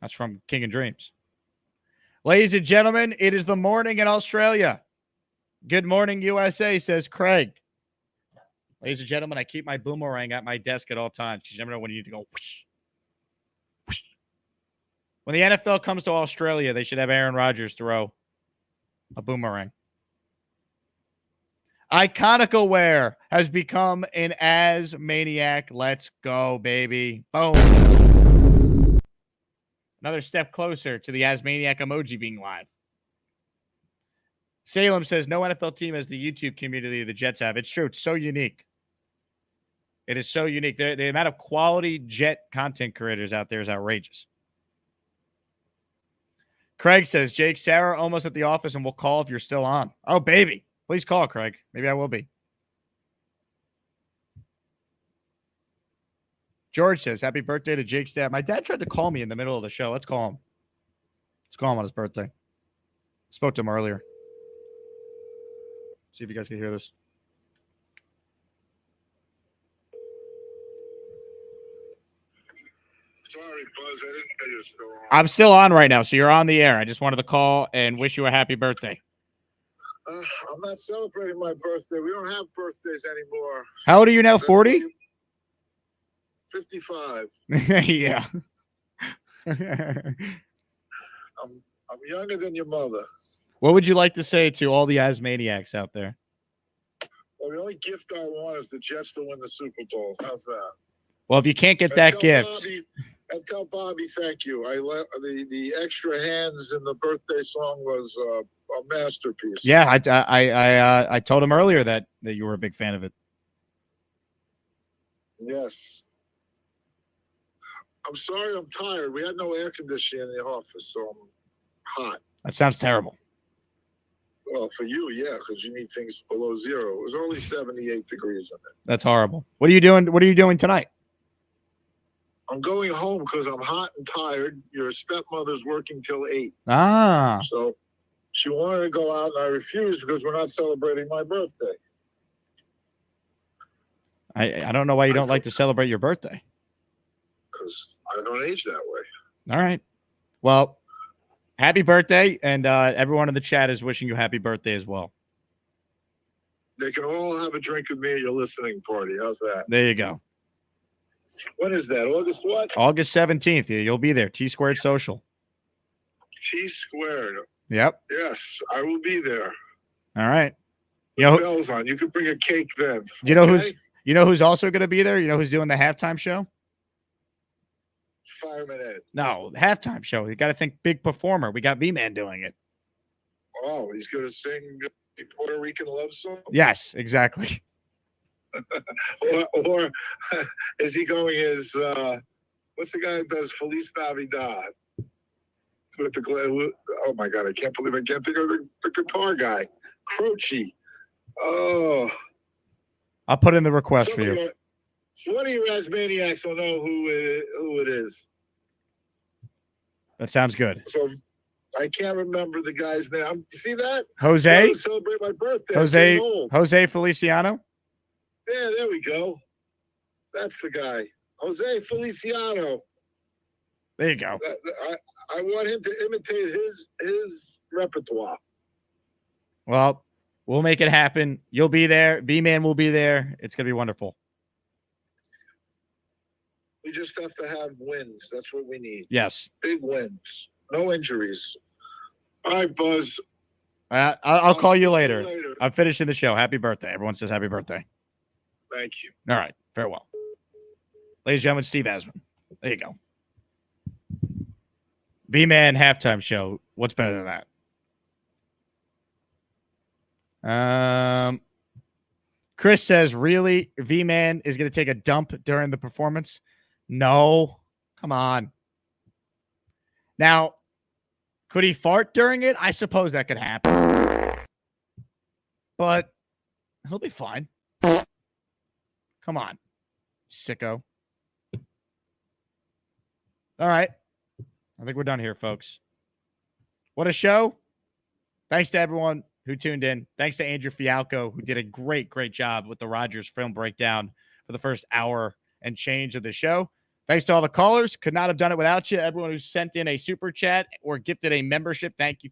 That's from King and Dreams. Ladies and gentlemen, it is the morning in Australia. Good morning, USA, says Craig. Ladies and gentlemen, I keep my boomerang at my desk at all times because you never know when you need to go whoosh, whoosh. When the NFL comes to Australia, they should have Aaron Rodgers throw a boomerang. Iconical Wear has become an As Maniac. Let's go, baby. Boom. Another step closer to the As Maniac emoji being live. Salem says, no NFL team has the YouTube community the Jets have. It's true. It's so unique. It is so unique. The amount of quality Jet content creators out there is outrageous. Craig says, Jake, Sarah almost at the office and we'll call if you're still on. Oh, baby. Please call, Craig. Maybe I will be. George says, happy birthday to Jake's dad. My dad tried to call me in the middle of the show. Let's call him. Let's call him on his birthday. Spoke to him earlier. See if you guys can hear this. Sorry, Buzz. I didn't know you're still on. I'm still on right now, so you're on the air. I just wanted to call and wish you a happy birthday. I'm not celebrating my birthday. We don't have birthdays anymore. How old are you now? 40? 55. Yeah. I'm younger than your mother. What would you like to say to all the Asmaniacs out there? Well, the only gift I want is the Jets to win the Super Bowl. How's that? Well, if you can't get that gift. And tell Bobby thank you. The extra hands in the birthday song was a masterpiece. Yeah, I told him earlier that you were a big fan of it. Yes. I'm sorry I'm tired. We had no air conditioning in the office, so I'm hot. That sounds terrible. Well, for you, yeah, because you need things below zero. It was only 78 degrees in it. That's horrible. What are you doing? What are you doing tonight? I'm going home because I'm hot and tired. Your stepmother's working till 8. Ah. So she wanted to go out, and I refused because we're not celebrating my birthday. I don't know why you don't like to celebrate your birthday. Because I don't age that way. All right. Well, happy birthday, and everyone in the chat is wishing you happy birthday as well. They can all have a drink with me at your listening party. How's that? There you go. When is that? August what? August 17th. You'll be there. T Squared Social. T Squared. Yep. Yes, I will be there. All right. The bell's on. You can bring a cake then. You know who's also going to be there? You know who's doing the halftime show? Fireman Ed. No, the halftime show. You got to think big performer. We got V-Man doing it. Oh, he's going to sing a Puerto Rican love song? Yes, exactly. or is he going as what's the guy that does Feliz Navidad with the oh my god, I can't believe I can't think of the guitar guy, Croce. Oh, I'll put in the request for you. One of you Asmaniacs will know who it is. That sounds good. So I can't remember the guy's name. You see that? Jose? Celebrate my birthday. Jose Feliciano? Yeah, there we go. That's the guy. Jose Feliciano. There you go. I want him to imitate his repertoire. Well, we'll make it happen. You'll be there. B-Man will be there. It's going to be wonderful. We just have to have wins. That's what we need. Yes. Big wins. No injuries. All right, Buzz. I'll call you later. I'm finishing the show. Happy birthday. Everyone says happy birthday. Thank you. All right. Farewell. Ladies and gentlemen, Steve Asman. There you go. V-Man halftime show. What's better than that? Chris says, really? V-Man is going to take a dump during the performance? No. Come on. Now, could he fart during it? I suppose that could happen. But he'll be fine. Come on, sicko. All right. I think we're done here, folks. What a show. Thanks to everyone who tuned in. Thanks to Andrew Fialko, who did a great job with the Rodgers film breakdown for the first hour and change of the show. Thanks to all the callers. Could not have done it without you. Everyone who sent in a super chat or gifted a membership. Thank you.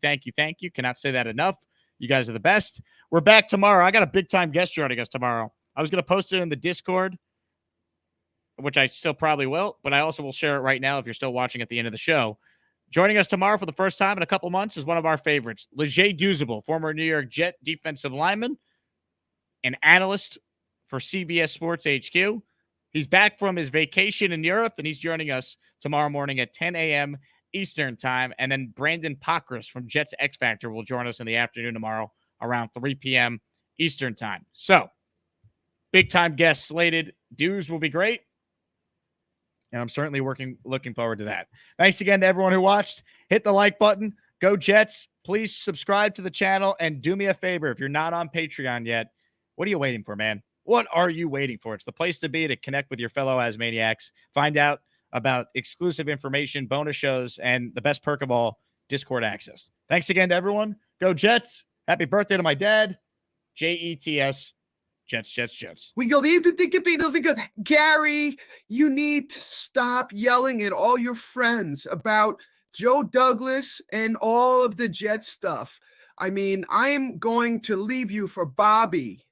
Cannot say that enough. You guys are the best. We're back tomorrow. I got a big time guest joining us tomorrow. I was going to post it in the Discord, which I still probably will, but I also will share it right now if you're still watching at the end of the show. Joining us tomorrow for the first time in a couple months is one of our favorites, Leger Duzable, former New York Jet defensive lineman, an analyst for CBS Sports HQ. He's back from his vacation in Europe, and he's joining us tomorrow morning at 10 a.m. Eastern time. And then Brandon Pockris from Jets X Factor will join us in the afternoon tomorrow around 3 p.m. Eastern time. So, big-time guests slated. Dues will be great. And I'm certainly looking forward to that. Thanks again to everyone who watched. Hit the like button. Go Jets. Please subscribe to the channel. And do me a favor, if you're not on Patreon yet, what are you waiting for, man? What are you waiting for? It's the place to be to connect with your fellow Asmaniacs. Find out about exclusive information, bonus shows, and the best perk of all, Discord access. Thanks again to everyone. Go Jets. Happy birthday to my dad. Jets. Jets. We go because Gary, you need to stop yelling at all your friends about Joe Douglas and all of the Jet stuff. I mean, I am going to leave you for Bobby.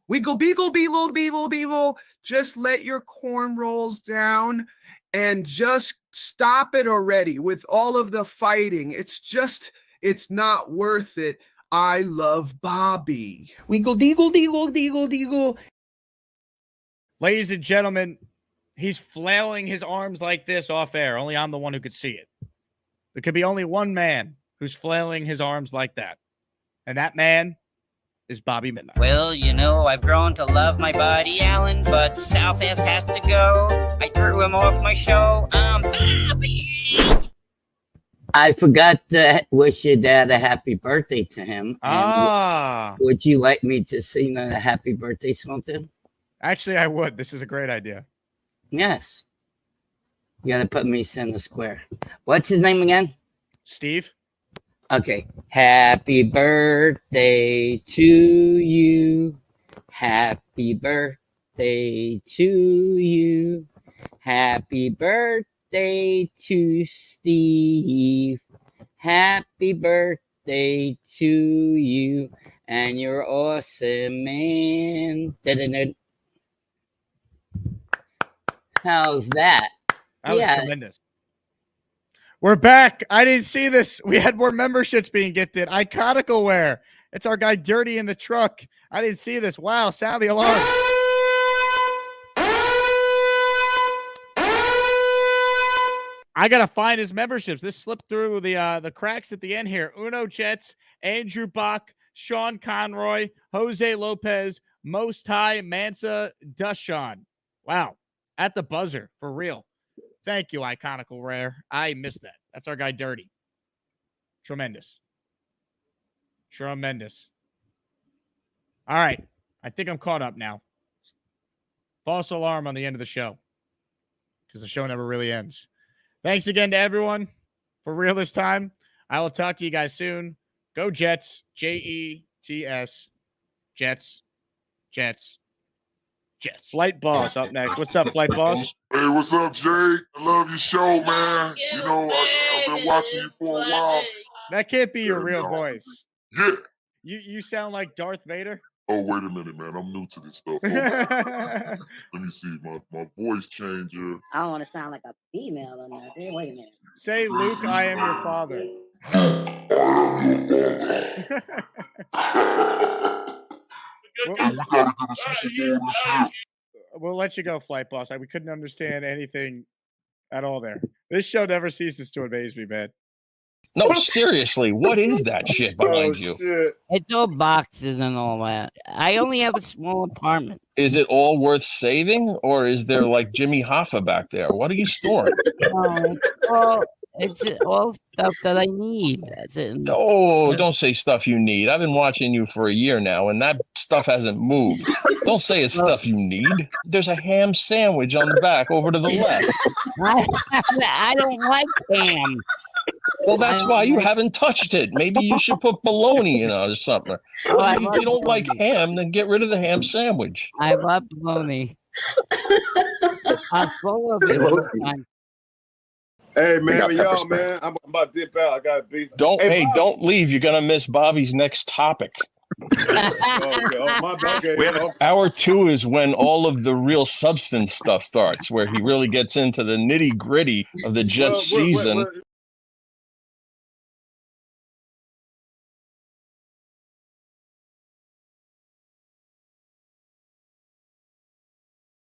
Wiggle, beagle, beetle, beetle, beetle. Just let your cornrows down and just stop it already with all of the fighting. It's not worth it. I love Bobby. Wiggle, deagle, deagle, deagle, deagle. Ladies and gentlemen, he's flailing his arms like this off air. Only I'm the one who could see it. There could be only one man who's flailing his arms like that. And that man is Bobby Midnight. Well, you know, I've grown to love my buddy Alan, but Southwest has to go. I threw him off my show. Bobby! I forgot to wish your dad a happy birthday to him. Would you like me to sing a happy birthday song to him? Actually, I would. This is a great idea. Yes. You gotta put me center square. What's his name again? Steve. Okay. Happy birthday to you. Happy birthday to you. Happy birthday to Steve. Happy birthday to you. And you're awesome, man. Da-da-da. How's that? That was tremendous. We're back. I didn't see this. We had more memberships being gifted. Iconical wear. It's our guy Dirty in the truck. I didn't see this. Wow. Sound the alarm. I got to find his memberships. This slipped through the cracks at the end here. Uno Jets, Andrew Bach, Sean Conroy, Jose Lopez, Most High, Mansa, Dushan. Wow. At the buzzer. For real. Thank you, Iconical Rare. I missed that. That's our guy, Dirty. Tremendous. All right. I think I'm caught up now. False alarm on the end of the show. Because the show never really ends. Thanks again to everyone. For real this time. I will talk to you guys soon. Go Jets. Jets. Jets. Flight Boss up next. What's up, Flight Boss? Hey, what's up, Jake? I love your show, man. You know, I've been watching you for a while. That can't be your real voice. Yeah. You sound like Darth Vader. Oh, wait a minute, man. I'm new to this stuff. Let me see. My voice changer. I don't want to sound like a female or nothing. Wait a minute. Say, Luke, I am your father. We'll let you go, Flight Boss. We couldn't understand anything at all there. This show never ceases to amaze me, man. No, seriously, what is that shit behind you? Shit. It's all boxes and all that. I only have a small apartment. Is it all worth saving, or is there like Jimmy Hoffa back there? What are you storing? No, it's all stuff that I need. That's it. Oh, don't say stuff you need. I've been watching you for a year now, and that stuff hasn't moved. Don't say it's stuff you need. There's a ham sandwich on the back over to the left. I don't like ham. Well, that's why you haven't touched it. Maybe you should put bologna in it or something. If you don't like ham, then get rid of the ham sandwich. I love bologna. I'm full of it. Hey man, y'all, man, I'm about to dip out. I got busy. Don't leave. You're gonna miss Bobby's next topic. Hour 2 is when all of the real substance stuff starts, where he really gets into the nitty gritty of the Jets season.